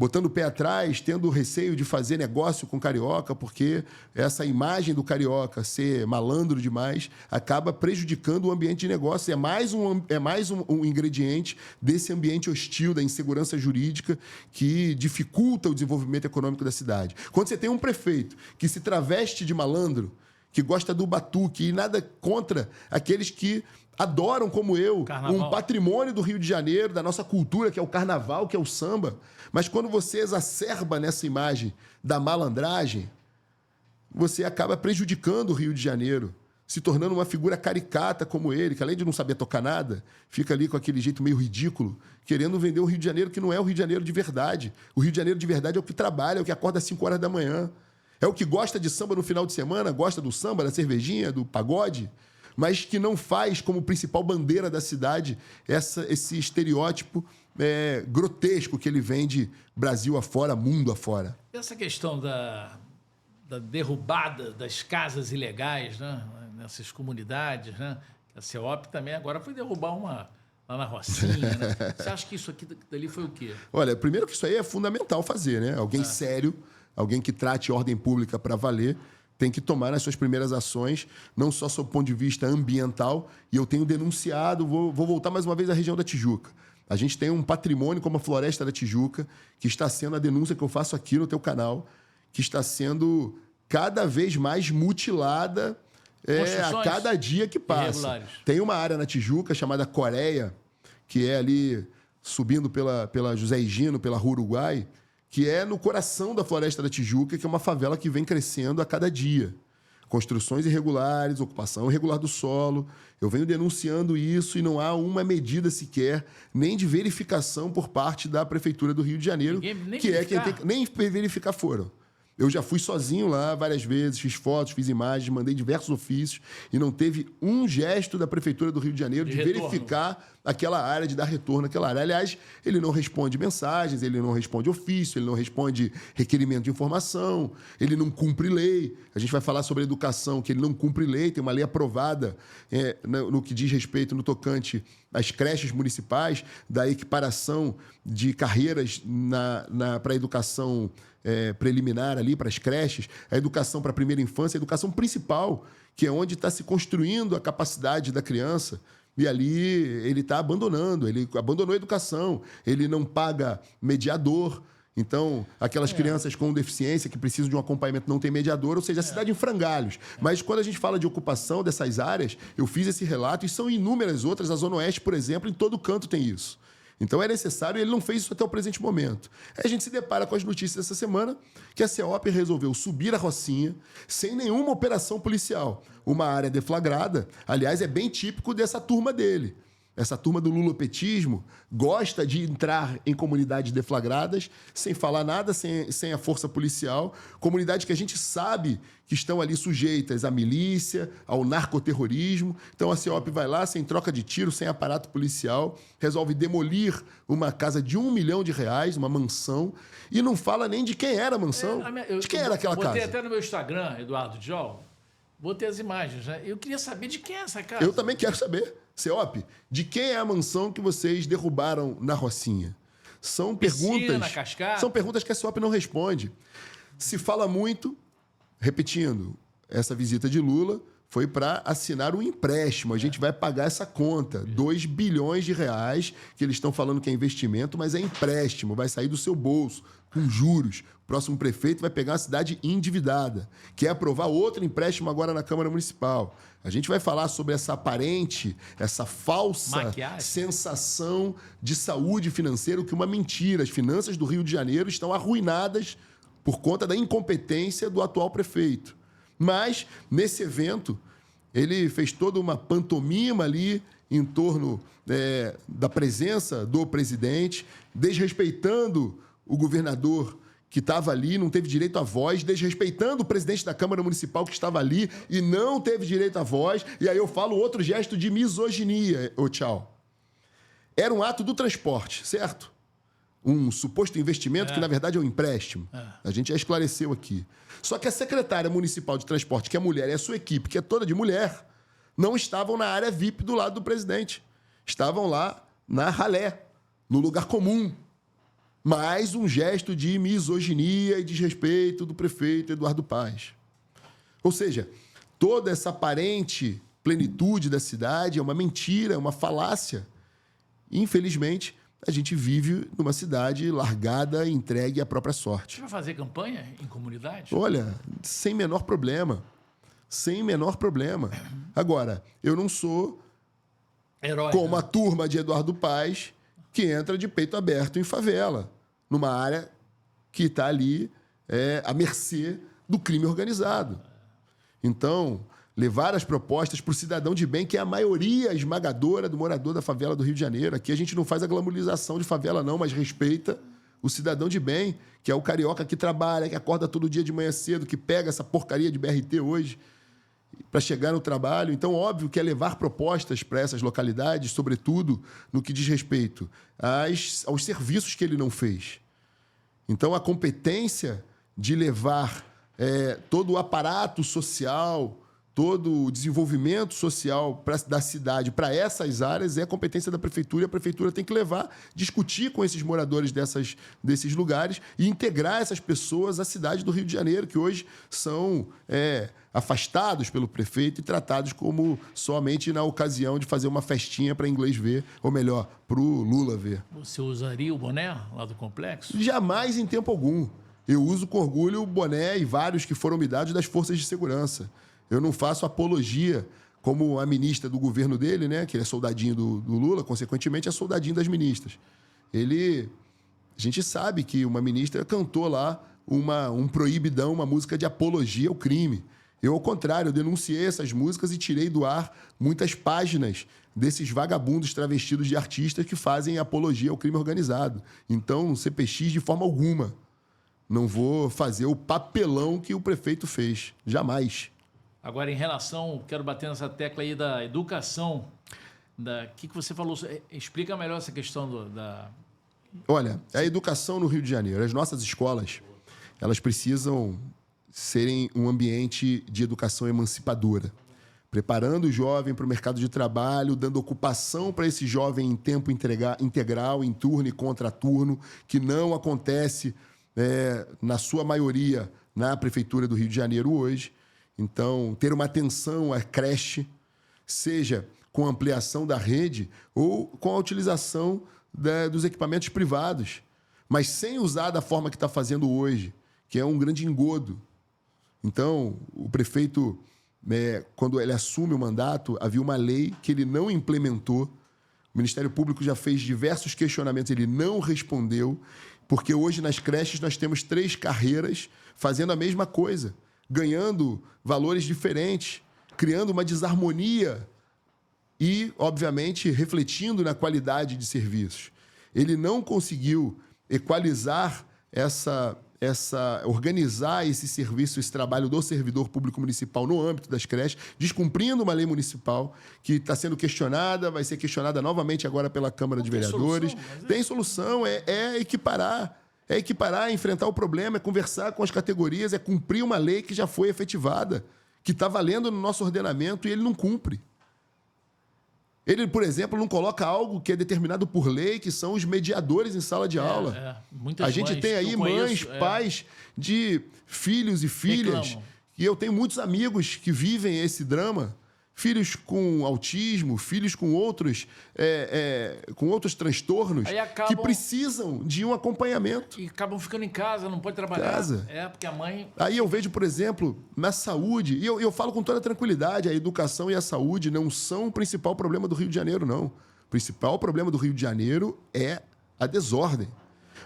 Botando o pé atrás, tendo receio de fazer negócio com carioca, porque essa imagem do carioca ser malandro demais acaba prejudicando o ambiente de negócio. É mais um ingrediente desse ambiente hostil, da insegurança jurídica, que dificulta o desenvolvimento econômico da cidade. Quando você tem um prefeito que se traveste de malandro, que gosta do batuque, e nada contra aqueles que adoram, como eu, Carnaval. um patrimônio do Rio de Janeiro, da nossa cultura, que é o carnaval, que é o samba. Mas quando você exacerba nessa imagem da malandragem, você acaba prejudicando o Rio de Janeiro, se tornando uma figura caricata como ele, que além de não saber tocar nada, fica ali com aquele jeito meio ridículo, querendo vender um Rio de Janeiro que não é o Rio de Janeiro de verdade. O Rio de Janeiro de verdade é o que trabalha, é o que acorda às 5 horas da manhã. É o que gosta de samba no final de semana, gosta do samba, da cervejinha, do pagode, mas que não faz como principal bandeira da cidade esse estereótipo grotesco que ele vende Brasil afora, mundo afora. Essa questão da derrubada das casas ilegais, né, nessas comunidades, né? A CEOP também agora foi derrubar uma lá na Rocinha, né? Você acha que isso aqui dali foi o quê? Olha, primeiro que isso aí é fundamental fazer, né? Alguém sério, alguém que trate ordem pública para valer, tem que tomar as suas primeiras ações, não só sob o ponto de vista ambiental, e eu tenho denunciado, vou voltar mais uma vez à região da Tijuca. A gente tem um patrimônio como a Floresta da Tijuca, que está sendo a denúncia que eu faço aqui no teu canal, que está sendo cada vez mais mutilada a cada dia que passa. Tem uma área na Tijuca chamada Coreia, que é ali subindo pela José Higino, pela Rua Uruguai, que é no coração da Floresta da Tijuca, que é uma favela que vem crescendo a cada dia. Construções irregulares, ocupação irregular do solo. Eu venho denunciando isso e não há uma medida sequer, nem de verificação por parte da Prefeitura do Rio de Janeiro, nem verificar foram. Eu já fui sozinho lá várias vezes, fiz fotos, fiz imagens, mandei diversos ofícios e não teve um gesto da Prefeitura do Rio de Janeiro de verificar aquela área, de dar retorno àquela área. Aliás, ele não responde mensagens, ele não responde ofício, ele não responde requerimento de informação, ele não cumpre lei. A gente vai falar sobre educação, que ele não cumpre lei, tem uma lei aprovada no que diz respeito no tocante às creches municipais, da equiparação de carreiras para a educação preliminar ali, para as creches, a educação para a primeira infância, a educação principal, que é onde está se construindo a capacidade da criança. E ali ele está abandonando, ele abandonou a educação, ele não paga mediador. Então, aquelas crianças com deficiência que precisam de um acompanhamento não tem mediador, ou seja, a cidade em frangalhos. Mas quando a gente fala de ocupação dessas áreas, eu fiz esse relato e são inúmeras outras. A Zona Oeste, por exemplo, em todo canto tem isso. Então é necessário, e ele não fez isso até o presente momento. Aí a gente se depara com as notícias dessa semana que a CEOP resolveu subir a Rocinha sem nenhuma operação policial. Uma área deflagrada, aliás, é bem típico dessa turma dele. Essa turma do lulopetismo gosta de entrar em comunidades deflagradas sem falar nada, sem a força policial. Comunidades que a gente sabe que estão ali sujeitas à milícia, ao narcoterrorismo. Então a CEOP vai lá, sem troca de tiro, sem aparato policial, resolve demolir uma casa de R$1 milhão, uma mansão, e não fala nem de quem era a mansão, de quem era aquela casa. Botei até no meu Instagram, Eduardo Diol, botei as imagens, né? Eu queria saber de quem é essa casa. Eu também quero saber. CEOP, de quem é a mansão que vocês derrubaram na Rocinha? São perguntas que a CEOP não responde. Se fala muito, repetindo, essa visita de Lula foi para assinar um empréstimo. A gente vai pagar essa conta, R$2 bilhões, que eles estão falando que é investimento, mas é empréstimo, vai sair do seu bolso, com juros. O próximo prefeito vai pegar uma cidade endividada, quer aprovar outro empréstimo agora na Câmara Municipal. A gente vai falar sobre essa aparente, essa falsa sensação de saúde financeira, que é uma mentira. As finanças do Rio de Janeiro estão arruinadas por conta da incompetência do atual prefeito. Mas, nesse evento, ele fez toda uma pantomima ali em torno da presença do presidente, desrespeitando o governador que estava ali, não teve direito à voz, desrespeitando o presidente da Câmara Municipal que estava ali e não teve direito à voz. E aí eu falo outro gesto de misoginia, tchau. Era um ato do transporte, certo? um suposto investimento que, na verdade, é um empréstimo. A gente já esclareceu aqui. Só que a secretária municipal de transporte, que é mulher, e a sua equipe, que é toda de mulher, não estavam na área VIP do lado do presidente. Estavam lá na ralé, no lugar comum. Mais um gesto de misoginia e desrespeito do prefeito Eduardo Paes. Ou seja, toda essa aparente plenitude da cidade é uma mentira, é uma falácia. Infelizmente, a gente vive numa cidade largada e entregue à própria sorte. Você vai fazer campanha em comunidade? Olha, sem menor problema. Sem menor problema. Agora, eu não sou Herói, como né? a turma de Eduardo Paes, que entra de peito aberto em favela, numa área que está ali à mercê do crime organizado. Então, levar as propostas para o cidadão de bem, que é a maioria esmagadora do morador da favela do Rio de Janeiro. Aqui a gente não faz a glamorização de favela, não, mas respeita o cidadão de bem, que é o carioca que trabalha, que acorda todo dia de manhã cedo, que pega essa porcaria de BRT hoje para chegar no trabalho. Então, óbvio que é levar propostas para essas localidades, sobretudo no que diz respeito aos serviços que ele não fez. Então, a competência de levar todo o aparato social, todo o desenvolvimento social da cidade para essas áreas é competência da prefeitura, e a prefeitura tem que levar, discutir com esses moradores desses lugares e integrar essas pessoas à cidade do Rio de Janeiro, que hoje são afastados pelo prefeito e tratados como somente na ocasião de fazer uma festinha para inglês ver, ou melhor, para o Lula ver. Você usaria o boné lá do complexo? Jamais em tempo algum. Eu uso com orgulho o boné e vários que foram me dados das forças de segurança. Eu não faço apologia como a ministra do governo dele, né, que ele é soldadinho do Lula, consequentemente é soldadinho das ministras. A gente sabe que uma ministra cantou lá um proibidão, uma música de apologia ao crime. Eu, ao contrário, denunciei essas músicas e tirei do ar muitas páginas desses vagabundos travestidos de artistas que fazem apologia ao crime organizado. Então, CPX, de forma alguma, não vou fazer o papelão que o prefeito fez. Jamais. Agora, em relação, quero bater nessa tecla aí da educação, que você falou, explica melhor essa questão da... Olha, a educação no Rio de Janeiro, as nossas escolas, elas precisam serem um ambiente de educação emancipadora, preparando o jovem para o mercado de trabalho, dando ocupação para esse jovem em tempo integral, em turno e contraturno, que não acontece, na sua maioria, na Prefeitura do Rio de Janeiro hoje. Então, ter uma atenção à creche, seja com ampliação da rede ou com a utilização dos equipamentos privados, mas sem usar da forma que está fazendo hoje, que é um grande engodo. Então, o prefeito, quando ele assume o mandato, havia uma lei que ele não implementou. O Ministério Público já fez diversos questionamentos, ele não respondeu, porque hoje nas creches nós temos 3 carreiras fazendo a mesma coisa, ganhando valores diferentes, criando uma desarmonia e, obviamente, refletindo na qualidade de serviços. Ele não conseguiu equalizar organizar esse serviço, esse trabalho do servidor público municipal no âmbito das creches, descumprindo uma lei municipal que está sendo questionada, vai ser questionada novamente agora pela Câmara de Vereadores. Tem solução, é equiparar. É equiparar, é enfrentar o problema, é conversar com as categorias, é cumprir uma lei que já foi efetivada, que está valendo no nosso ordenamento e ele não cumpre. Ele, por exemplo, não coloca algo que é determinado por lei, que são os mediadores em sala de aula. A gente tem aí mães, pais de filhos e filhas, reclamam. E eu tenho muitos amigos que vivem esse drama, filhos com autismo, filhos com outros transtornos, que precisam de um acompanhamento. E acabam ficando em casa, não pode trabalhar. Porque a mãe... Aí eu vejo, por exemplo, na saúde, e eu falo com toda tranquilidade, a educação e a saúde não são o principal problema do Rio de Janeiro, não. O principal problema do Rio de Janeiro é a desordem.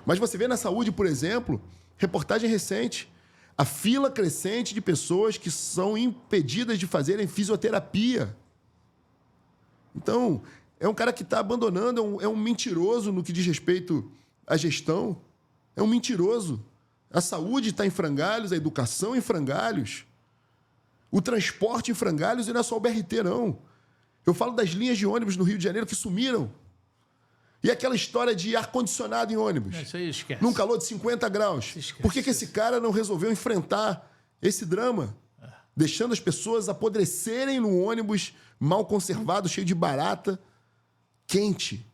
Mas você vê na saúde, por exemplo, reportagem recente, a fila crescente de pessoas que são impedidas de fazerem fisioterapia. Então, é um cara que está abandonando, é um mentiroso no que diz respeito à gestão. É um mentiroso. A saúde está em frangalhos, a educação em frangalhos, o transporte em frangalhos, e não é só o BRT, não. Eu falo das linhas de ônibus no Rio de Janeiro que sumiram. E aquela história de ar-condicionado em ônibus. Isso aí esquece. Num calor de 50 graus. Por que esse cara não resolveu enfrentar esse drama? Deixando as pessoas apodrecerem no ônibus mal conservado, cheio de barata, quente,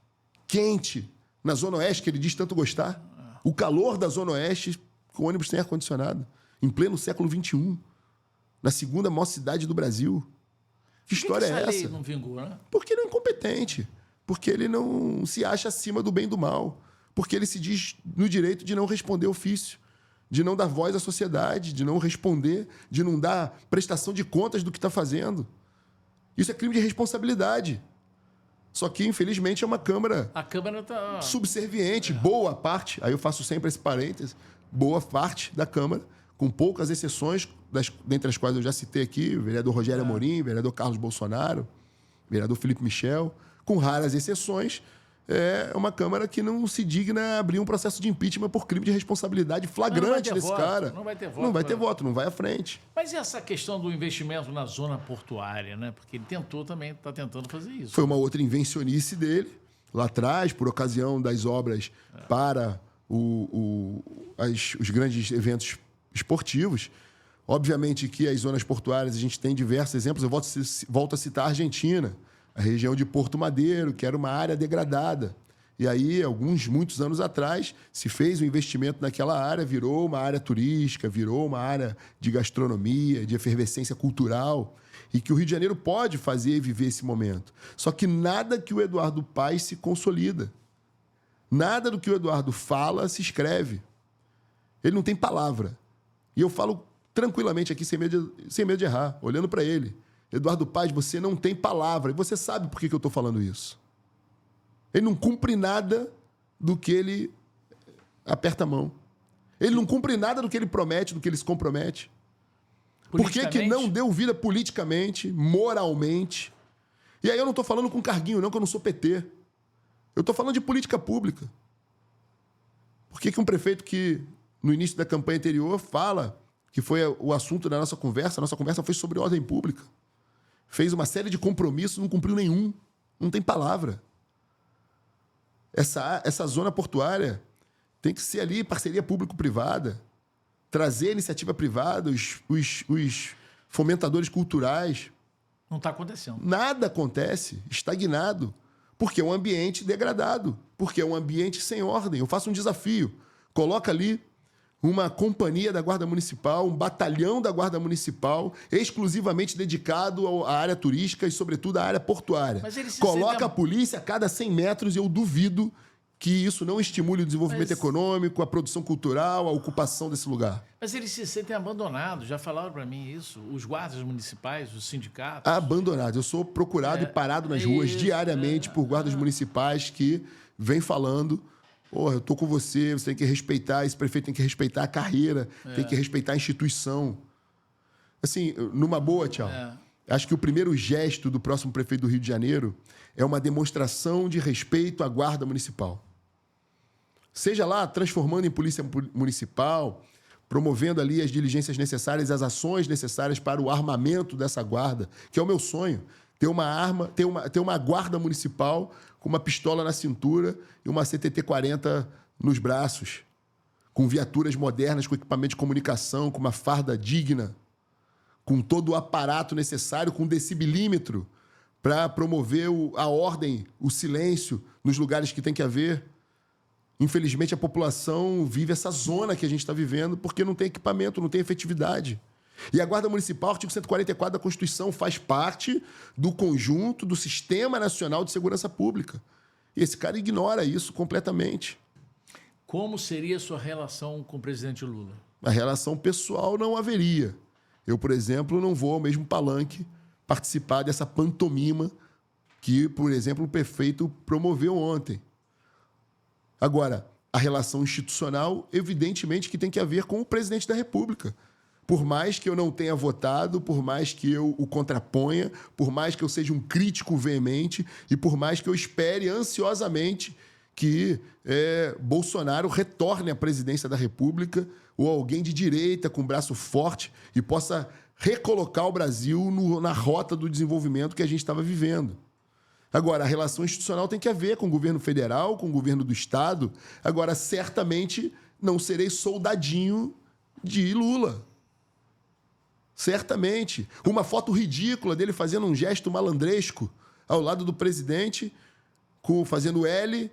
na Zona Oeste, que ele diz tanto gostar. O calor da Zona Oeste, com o ônibus sem ar-condicionado, em pleno século XXI, na segunda maior cidade do Brasil. Que história é essa? Por que essa lei não vingou, né? Porque ele é incompetente. Porque ele não se acha acima do bem e do mal. Porque ele se diz no direito de não responder ofício, de não dar voz à sociedade, de não responder, de não dar prestação de contas do que está fazendo. Isso é crime de responsabilidade. Só que, infelizmente, é uma Câmara A Câmara está subserviente, boa parte, aí eu faço sempre esse parêntese, boa parte da Câmara, com poucas exceções, dentre as quais eu já citei aqui, o vereador Rogério Amorim, o vereador Carlos Bolsonaro, o vereador Felipe Michel, com raras exceções, é uma Câmara que não se digna a abrir um processo de impeachment por crime de responsabilidade flagrante desse cara. Não vai ter voto. Não vai ter voto, não vai à frente. Mas e essa questão do investimento na zona portuária, né? Porque ele está tentando fazer isso. Foi uma outra invencionice dele, lá atrás, por ocasião das obras para os grandes eventos esportivos. Obviamente que as zonas portuárias, a gente tem diversos exemplos. Eu volto a citar a Argentina, a região de Porto Madeiro, que era uma área degradada. E aí, muitos anos atrás, se fez um investimento naquela área, virou uma área turística, virou uma área de gastronomia, de efervescência cultural, e que o Rio de Janeiro pode fazer e viver esse momento. Só que nada que o Eduardo Paes se consolida. Nada do que o Eduardo fala se escreve. Ele não tem palavra. E eu falo tranquilamente aqui, sem medo de errar, olhando para ele. Eduardo Paes, você não tem palavra. E você sabe por que eu estou falando isso. Ele não cumpre nada do que ele aperta a mão. Ele não cumpre nada do que ele promete, do que ele se compromete. Por que não deu vida politicamente, moralmente? E aí eu não estou falando com carguinho, não, que eu não sou PT. Eu estou falando de política pública. Por que um prefeito que, no início da campanha anterior, fala que foi o assunto da nossa conversa, a nossa conversa foi sobre ordem pública, fez uma série de compromissos, não cumpriu nenhum, não tem palavra. Essa zona portuária tem que ser ali parceria público-privada, trazer a iniciativa privada, os fomentadores culturais. Não está acontecendo. Nada acontece, estagnado, porque é um ambiente degradado, porque é um ambiente sem ordem. Eu faço um desafio, coloca ali uma companhia da Guarda Municipal, um batalhão da Guarda Municipal, exclusivamente dedicado à área turística e, sobretudo, à área portuária. Coloca a polícia a cada 100 metros e eu duvido que isso não estimule o desenvolvimento econômico, a produção cultural, a ocupação desse lugar. Mas eles se sentem abandonados, já falaram para mim isso, os guardas municipais, os sindicatos. Abandonados. Eu sou procurado e parado nas ruas diariamente por guardas municipais que vêm falando: porra, eu tô com você tem que respeitar, esse prefeito tem que respeitar a carreira, tem que respeitar a instituição. Assim, numa boa, Tchau, acho que o primeiro gesto do próximo prefeito do Rio de Janeiro é uma demonstração de respeito à Guarda Municipal. Seja lá transformando em polícia municipal, promovendo ali as diligências necessárias, as ações necessárias para o armamento dessa guarda, que é o meu sonho. Ter uma guarda municipal com uma pistola na cintura e uma CTT-40 nos braços, com viaturas modernas, com equipamento de comunicação, com uma farda digna, com todo o aparato necessário, com decibilímetro para promover a ordem, o silêncio nos lugares que tem que haver. Infelizmente, a população vive essa zona que a gente está vivendo porque não tem equipamento, não tem efetividade. E a Guarda Municipal, artigo 144 da Constituição, faz parte do conjunto do Sistema Nacional de Segurança Pública. E esse cara ignora isso completamente. Como seria a sua relação com o presidente Lula? A relação pessoal não haveria. Eu, por exemplo, não vou ao mesmo palanque participar dessa pantomima que, por exemplo, o prefeito promoveu ontem. Agora, a relação institucional, evidentemente, que tem que haver com o presidente da República. Por mais que eu não tenha votado, por mais que eu o contraponha, por mais que eu seja um crítico veemente e por mais que eu espere ansiosamente que Bolsonaro retorne à presidência da República ou alguém de direita com braço forte e possa recolocar o Brasil na rota do desenvolvimento que a gente estava vivendo. Agora, a relação institucional tem que haver com o governo federal, com o governo do Estado. Agora, certamente não serei soldadinho de Lula. Certamente. Uma foto ridícula dele fazendo um gesto malandresco ao lado do presidente, fazendo L,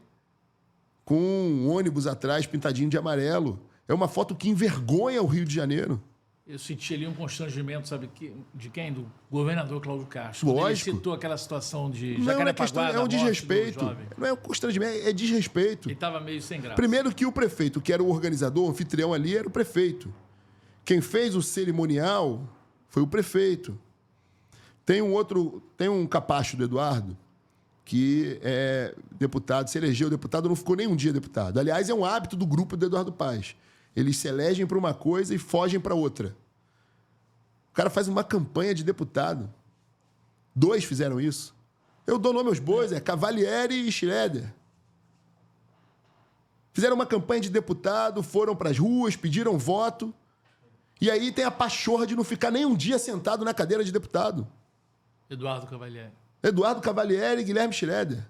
com um ônibus atrás pintadinho de amarelo. É uma foto que envergonha o Rio de Janeiro. Eu senti ali um constrangimento, sabe, de quem? Do governador Cláudio Castro. Lógico. Ele citou aquela situação de Não é questão, Jacarepaguá, é um da morte do desrespeito. jovem. Não é um constrangimento, é desrespeito. Ele estava meio sem graça. Primeiro que o prefeito, que era o organizador, o anfitrião ali, era o prefeito. Quem fez o cerimonial foi o prefeito. Tem um capacho do Eduardo, que é deputado, se elegeu deputado, não ficou nem um dia deputado. Aliás, é um hábito do grupo do Eduardo Paes. Eles se elegem para uma coisa e fogem para outra. O cara faz uma campanha de deputado. 2 fizeram isso. Eu dou nome aos bois, é Cavalieri e Schroeder. Fizeram uma campanha de deputado, foram para as ruas, pediram voto. E aí tem a pachorra de não ficar nem um dia sentado na cadeira de deputado. Eduardo Cavalieri. Eduardo Cavalieri e Guilherme Schroeder.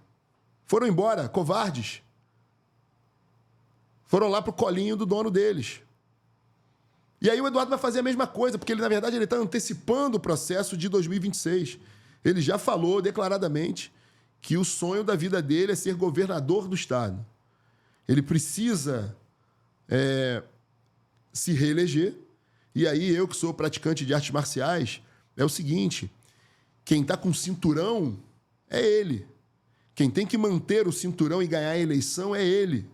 Foram embora, covardes. Foram lá pro colinho do dono deles. E aí o Eduardo vai fazer a mesma coisa, porque ele, na verdade, ele está antecipando o processo de 2026. Ele já falou declaradamente que o sonho da vida dele é ser governador do Estado. Ele precisa se reeleger. E aí eu, que sou praticante de artes marciais, é o seguinte: quem está com cinturão é ele. Quem tem que manter o cinturão e ganhar a eleição é ele.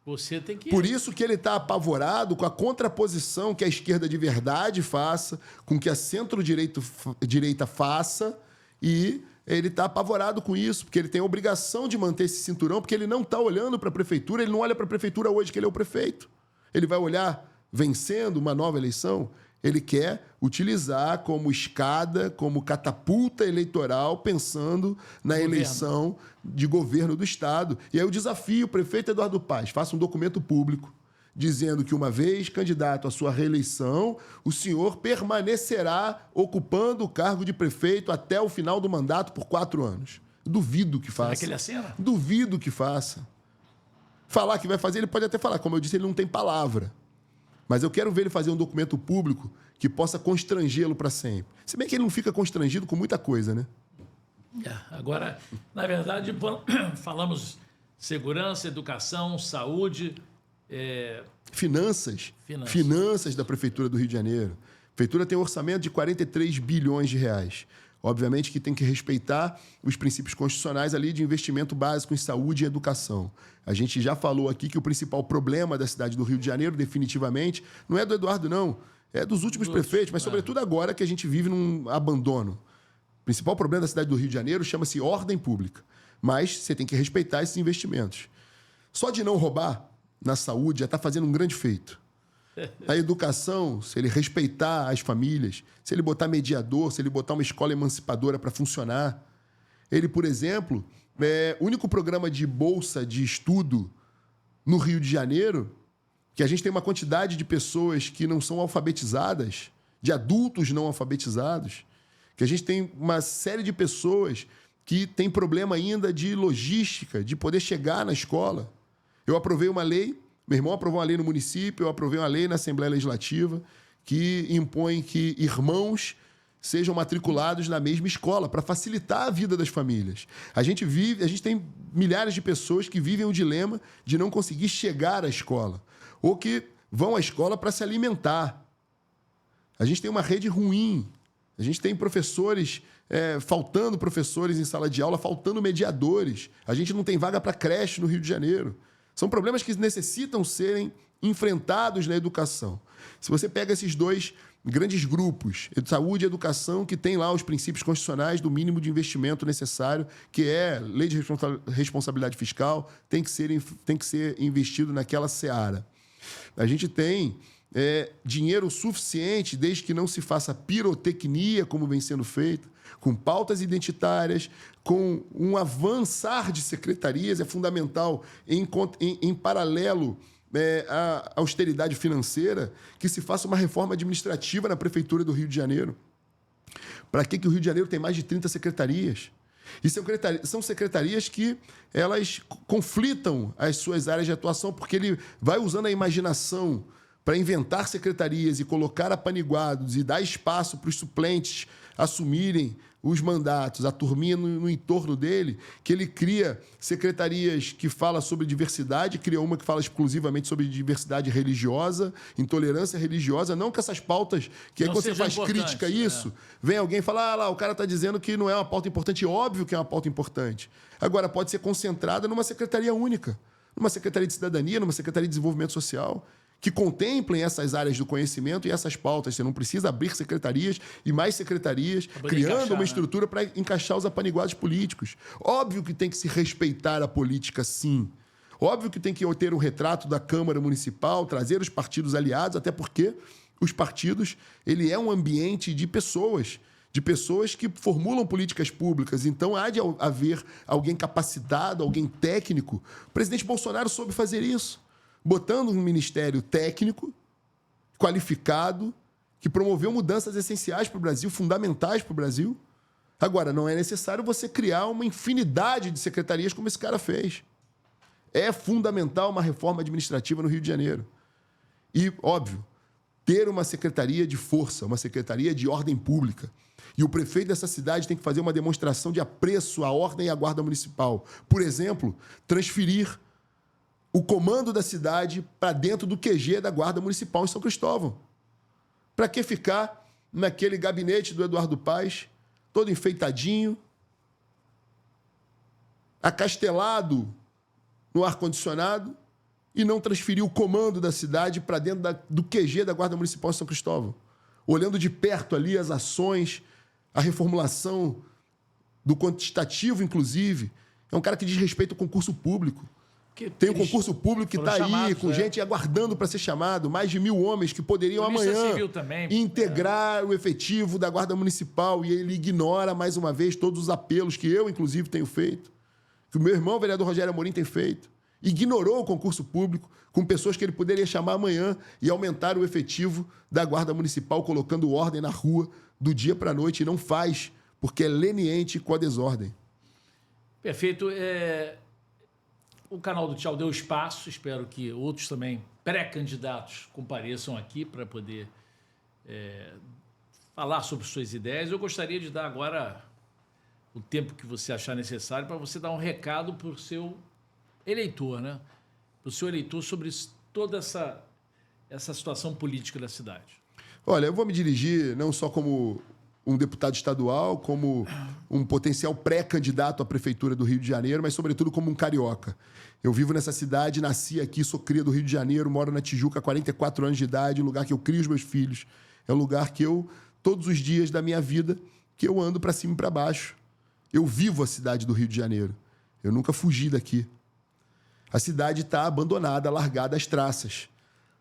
Você tem que... Por isso que ele está apavorado com a contraposição que a esquerda de verdade faça, com que a centro-direita faça, e ele está apavorado com isso, porque ele tem a obrigação de manter esse cinturão, porque ele não está olhando para a prefeitura, ele não olha para a prefeitura hoje que ele é o prefeito. Ele vai olhar vencendo uma nova eleição. Ele quer utilizar como escada, como catapulta eleitoral, pensando na eleição de governo do Estado. E aí eu desafio o prefeito Eduardo Paes, faça um documento público dizendo que, uma vez candidato à sua reeleição, o senhor permanecerá ocupando o cargo de prefeito até o final do mandato por 4 anos. Duvido que faça. Será que ele assina? Duvido que faça. Falar que vai fazer, ele pode até falar. Como eu disse, ele não tem palavra. Mas eu quero ver ele fazer um documento público que possa constrangê-lo para sempre. Se bem que ele não fica constrangido com muita coisa, né? Agora, na verdade, falamos segurança, educação, saúde... Finanças da Prefeitura do Rio de Janeiro. A Prefeitura tem um orçamento de 43 bilhões de reais. Obviamente que tem que respeitar os princípios constitucionais ali de investimento básico em saúde e educação. A gente já falou aqui que o principal problema da cidade do Rio de Janeiro, definitivamente, não é do Eduardo, não. É dos últimos prefeitos, mas sobretudo agora que a gente vive num abandono. O principal problema da cidade do Rio de Janeiro chama-se ordem pública. Mas você tem que respeitar esses investimentos. Só de não roubar na saúde já está fazendo um grande feito. Na educação, se ele respeitar as famílias, se ele botar mediador, se ele botar uma escola emancipadora para funcionar. Ele, por exemplo, o único programa de bolsa de estudo no Rio de Janeiro, que a gente tem uma quantidade de pessoas que não são alfabetizadas, de adultos não alfabetizados, que a gente tem uma série de pessoas que tem problema ainda de logística, de poder chegar na escola. Eu aprovei uma lei, meu irmão aprovou uma lei no município, eu aprovei uma lei na Assembleia Legislativa que impõe que irmãos sejam matriculados na mesma escola para facilitar a vida das famílias. A gente tem milhares de pessoas que vivem o dilema de não conseguir chegar à escola ou que vão à escola para se alimentar. A gente tem uma rede ruim. A gente tem professores, faltando professores em sala de aula, faltando mediadores. A gente não tem vaga para creche no Rio de Janeiro. São problemas que necessitam serem enfrentados na educação. Se você pega esses 2 grandes grupos, saúde e educação, que tem lá os princípios constitucionais do mínimo de investimento necessário, que é lei de responsabilidade fiscal, tem que ser investido naquela seara. A gente tem dinheiro suficiente, desde que não se faça pirotecnia, como vem sendo feito, com pautas identitárias, com um avançar de secretarias. É fundamental, em paralelo à austeridade financeira, que se faça uma reforma administrativa na Prefeitura do Rio de Janeiro. Para que o Rio de Janeiro tem mais de 30 secretarias? E são secretarias que elas conflitam as suas áreas de atuação, porque ele vai usando a imaginação para inventar secretarias e colocar apaniguados e dar espaço para os suplentes assumirem os mandatos, a turminha no entorno dele, que ele cria secretarias que falam sobre diversidade, cria uma que fala exclusivamente sobre diversidade religiosa, intolerância religiosa, não que essas pautas, que aí quando você faz crítica a isso, vem alguém e fala, lá, o cara está dizendo que não é uma pauta importante, óbvio que é uma pauta importante. Agora, pode ser concentrada numa secretaria única, numa secretaria de cidadania, numa secretaria de desenvolvimento social, que contemplem essas áreas do conhecimento e essas pautas. Você não precisa abrir secretarias e mais secretarias, criando uma estrutura para encaixar os apaniguados políticos. Óbvio que tem que se respeitar a política, sim. Óbvio que tem que ter um retrato da Câmara Municipal, trazer os partidos aliados, até porque os partidos, ele é um ambiente de pessoas que formulam políticas públicas. Então, há de haver alguém capacitado, alguém técnico. O presidente Bolsonaro soube fazer isso, botando um ministério técnico, qualificado, que promoveu mudanças essenciais para o Brasil, fundamentais para o Brasil. Agora, não é necessário você criar uma infinidade de secretarias como esse cara fez. É fundamental uma reforma administrativa no Rio de Janeiro. E, óbvio, ter uma secretaria de força, uma secretaria de ordem pública. E o prefeito dessa cidade tem que fazer uma demonstração de apreço à ordem e à guarda municipal. Por exemplo, transferir o comando da cidade para dentro do QG da Guarda Municipal em São Cristóvão. Para que ficar naquele gabinete do Eduardo Paes, todo enfeitadinho, acastelado no ar-condicionado, e não transferir o comando da cidade para dentro do QG da Guarda Municipal em São Cristóvão? Olhando de perto ali as ações, a reformulação do quantitativo, inclusive. É um cara que diz respeito ao concurso público. Tem um concurso público que está aí, com gente aguardando para ser chamado, mais de 1.000 homens que poderiam amanhã integrar o efetivo da Guarda Municipal, e ele ignora, mais uma vez, todos os apelos que eu, inclusive, tenho feito, que o meu irmão, o vereador Rogério Amorim, tem feito. Ignorou o concurso público com pessoas que ele poderia chamar amanhã e aumentar o efetivo da Guarda Municipal, colocando ordem na rua do dia para a noite, e não faz, porque é leniente com a desordem. Perfeito. O canal do Tchau deu espaço, espero que outros também pré-candidatos compareçam aqui para poder falar sobre suas ideias. Eu gostaria de dar agora o tempo que você achar necessário para você dar um recado para o seu eleitor, né? Para o seu eleitor sobre toda essa situação política da cidade. Olha, eu vou me dirigir não só como um deputado estadual, como um potencial pré-candidato à Prefeitura do Rio de Janeiro, mas, sobretudo, como um carioca. Eu vivo nessa cidade, nasci aqui, sou cria do Rio de Janeiro, moro na Tijuca há 44 anos de idade, um lugar que eu crio os meus filhos. É um lugar que eu, todos os dias da minha vida, que eu ando para cima e para baixo. Eu vivo a cidade do Rio de Janeiro. Eu nunca fugi daqui. A cidade está abandonada, largada às traças,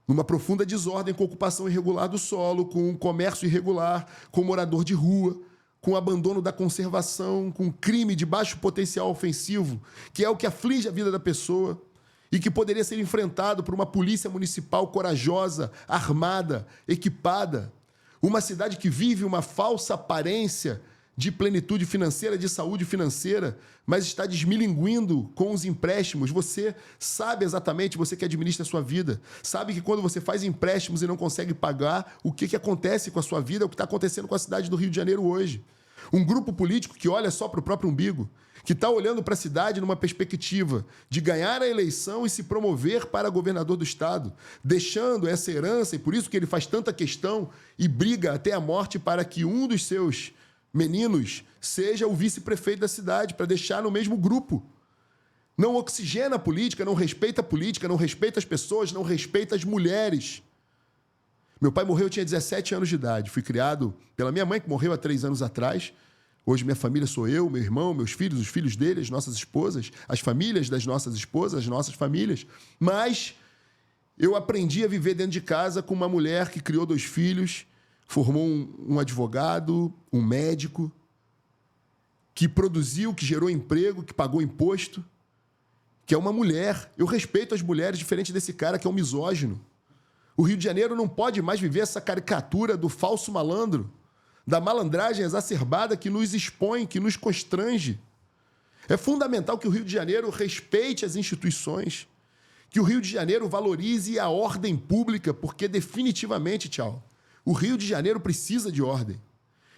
numa profunda desordem, com ocupação irregular do solo, com comércio irregular, com morador de rua, com abandono da conservação, com crime de baixo potencial ofensivo, que é o que aflige a vida da pessoa e que poderia ser enfrentado por uma polícia municipal corajosa, armada, equipada. Uma cidade que vive uma falsa aparência de plenitude financeira, de saúde financeira, mas está desmilinguindo com os empréstimos. Você sabe exatamente, você que administra a sua vida, sabe que quando você faz empréstimos e não consegue pagar, o que acontece com a sua vida, é o que está acontecendo com a cidade do Rio de Janeiro hoje. Um grupo político que olha só para o próprio umbigo, que está olhando para a cidade numa perspectiva de ganhar a eleição e se promover para governador do estado, deixando essa herança, e por isso que ele faz tanta questão e briga até a morte para que um dos seus meninos seja o vice-prefeito da cidade, para deixar no mesmo grupo. Não oxigena a política, não respeita a política, não respeita as pessoas, não respeita as mulheres. Meu pai morreu, eu tinha 17 anos de idade. Fui criado pela minha mãe, que morreu há 3 anos atrás. Hoje minha família sou eu, meu irmão, meus filhos, os filhos dele, as nossas esposas, as famílias das nossas esposas, as nossas famílias. Mas eu aprendi a viver dentro de casa com uma mulher que criou 2 filhos, formou um advogado, um médico, que produziu, que gerou emprego, que pagou imposto, que é uma mulher. Eu respeito as mulheres, diferente desse cara que é um misógino. O Rio de Janeiro não pode mais viver essa caricatura do falso malandro, da malandragem exacerbada que nos expõe, que nos constrange. É fundamental que o Rio de Janeiro respeite as instituições, que o Rio de Janeiro valorize a ordem pública, porque definitivamente, tchau, o Rio de Janeiro precisa de ordem.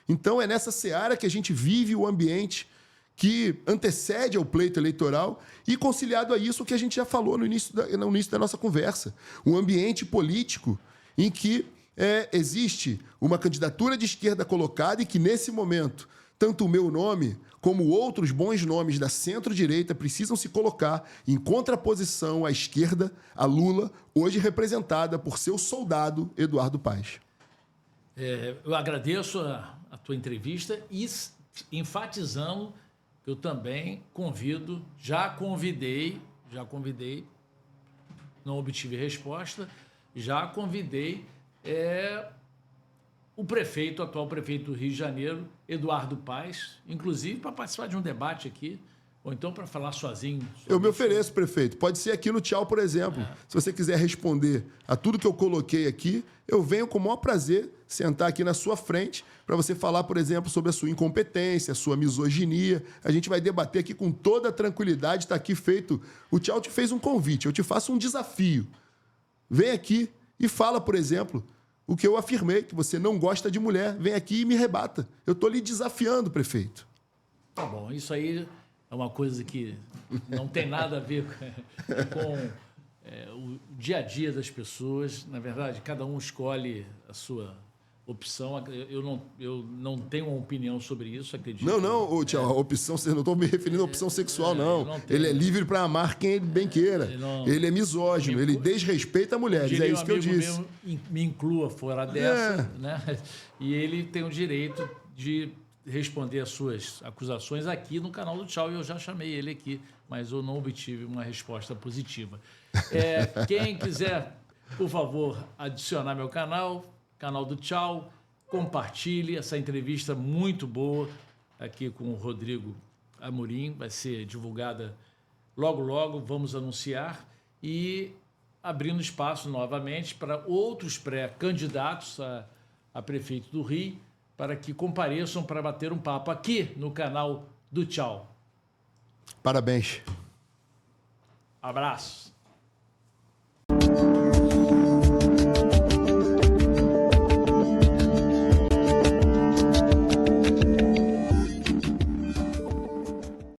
Então é nessa seara que a gente vive o ambiente que antecede ao pleito eleitoral e conciliado a isso o que a gente já falou no início da nossa conversa. Um ambiente político em que existe uma candidatura de esquerda colocada e que, nesse momento, tanto o meu nome como outros bons nomes da centro-direita precisam se colocar em contraposição à esquerda, a Lula, hoje representada por seu soldado, Eduardo Paes. Eu agradeço a tua entrevista e enfatizando que eu também convido, já convidei, não obtive resposta, já convidei o atual prefeito do Rio de Janeiro, Eduardo Paes, inclusive para participar de um debate aqui, ou então para falar sozinho. Eu me ofereço, prefeito. Pode ser aqui no Tchau, por exemplo. Se você quiser responder a tudo que eu coloquei aqui, eu venho com o maior prazer sentar aqui na sua frente para você falar, por exemplo, sobre a sua incompetência, a sua misoginia. A gente vai debater aqui com toda a tranquilidade. Está aqui feito. O Tchau te fez um convite. Eu te faço um desafio. Vem aqui e fala, por exemplo, o que eu afirmei, que você não gosta de mulher. Vem aqui e me rebata. Eu estou lhe desafiando, prefeito. Tá bom, isso aí é uma coisa que não tem nada a ver com o dia a dia das pessoas. Na verdade, cada um escolhe a sua opção. Eu não tenho uma opinião sobre isso, acredito. Não, Tchau, a opção, não estou me referindo à opção sexual, não. Ele é livre para amar quem ele bem queira. Ele é misógino, ele desrespeita mulheres, é isso que eu disse. Me inclua fora dessa, né? E ele tem o direito de responder as suas acusações aqui no canal do Tchau. E eu já chamei ele aqui, mas eu não obtive uma resposta positiva. Quem quiser, por favor, adicionar meu canal do Tchau, compartilhe essa entrevista muito boa aqui com o Rodrigo Amorim, vai ser divulgada logo, vamos anunciar, e abrindo espaço novamente para outros pré-candidatos a prefeito do Rio, para que compareçam para bater um papo aqui no canal do Tchau. Parabéns. Abraço.